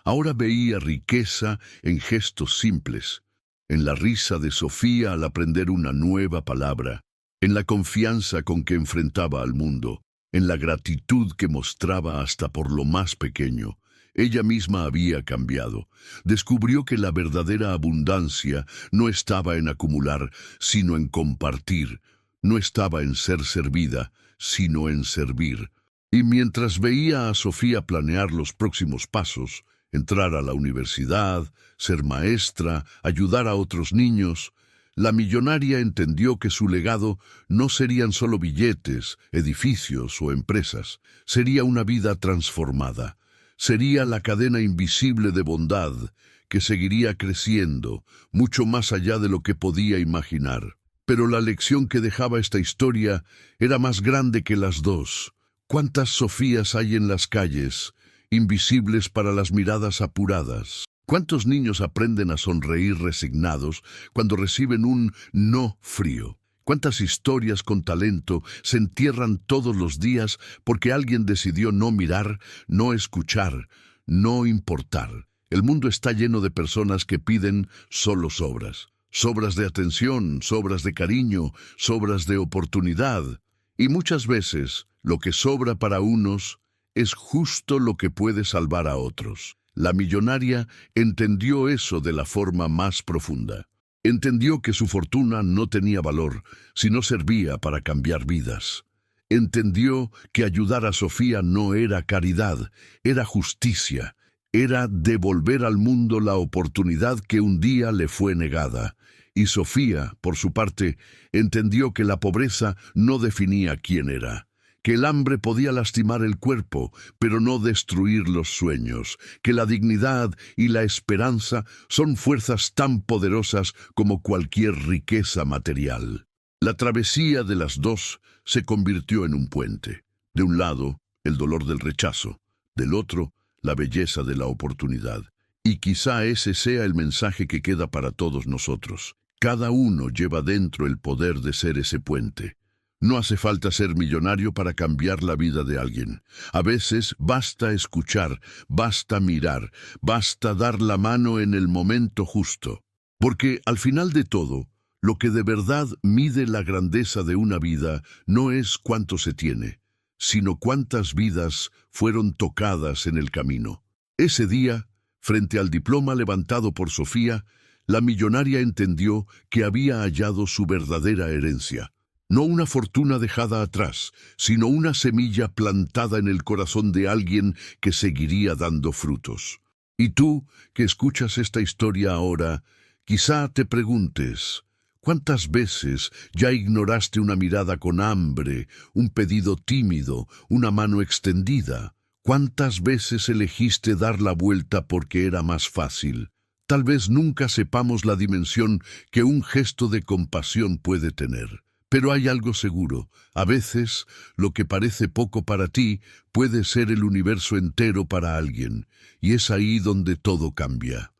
ahora veía riqueza en gestos simples, en la risa de Sofía al aprender una nueva palabra, en la confianza con que enfrentaba al mundo, en la gratitud que mostraba hasta por lo más pequeño. Ella misma había cambiado. Descubrió que la verdadera abundancia no estaba en acumular, sino en compartir. No estaba en ser servida, sino en servir. Y mientras veía a Sofía planear los próximos pasos, entrar a la universidad, ser maestra, ayudar a otros niños, la millonaria entendió que su legado no serían solo billetes, edificios o empresas, sería una vida transformada. Sería la cadena invisible de bondad que seguiría creciendo, mucho más allá de lo que podía imaginar. Pero la lección que dejaba esta historia era más grande que las dos. ¿Cuántas Sofías hay en las calles, invisibles para las miradas apuradas? ¿Cuántos niños aprenden a sonreír resignados cuando reciben un no frío? ¿Cuántas historias con talento se entierran todos los días porque alguien decidió no mirar, no escuchar, no importar? El mundo está lleno de personas que piden solo sobras. Sobras de atención, sobras de cariño, sobras de oportunidad. Y muchas veces lo que sobra para unos es justo lo que puede salvar a otros. La millonaria entendió eso de la forma más profunda. Entendió que su fortuna no tenía valor si no servía para cambiar vidas. Entendió que ayudar a Sofía no era caridad, era justicia. Era devolver al mundo la oportunidad que un día le fue negada. Y Sofía, por su parte, entendió que la pobreza no definía quién era, que el hambre podía lastimar el cuerpo, pero no destruir los sueños, que la dignidad y la esperanza son fuerzas tan poderosas como cualquier riqueza material. La travesía de las dos se convirtió en un puente. De un lado, el dolor del rechazo, del otro, la belleza de la oportunidad. Y quizá ese sea el mensaje que queda para todos nosotros. Cada uno lleva dentro el poder de ser ese puente. No hace falta ser millonario para cambiar la vida de alguien. A veces basta escuchar, basta mirar, basta dar la mano en el momento justo. Porque al final de todo, lo que de verdad mide la grandeza de una vida no es cuánto se tiene, sino cuántas vidas fueron tocadas en el camino. Ese día, frente al diploma levantado por Sofía, la millonaria entendió que había hallado su verdadera herencia. No una fortuna dejada atrás, sino una semilla plantada en el corazón de alguien que seguiría dando frutos. Y tú, que escuchas esta historia ahora, quizá te preguntes, ¿cuántas veces ya ignoraste una mirada con hambre, un pedido tímido, una mano extendida? ¿Cuántas veces elegiste dar la vuelta porque era más fácil? Tal vez nunca sepamos la dimensión que un gesto de compasión puede tener. Pero hay algo seguro, a veces lo que parece poco para ti puede ser el universo entero para alguien, y es ahí donde todo cambia.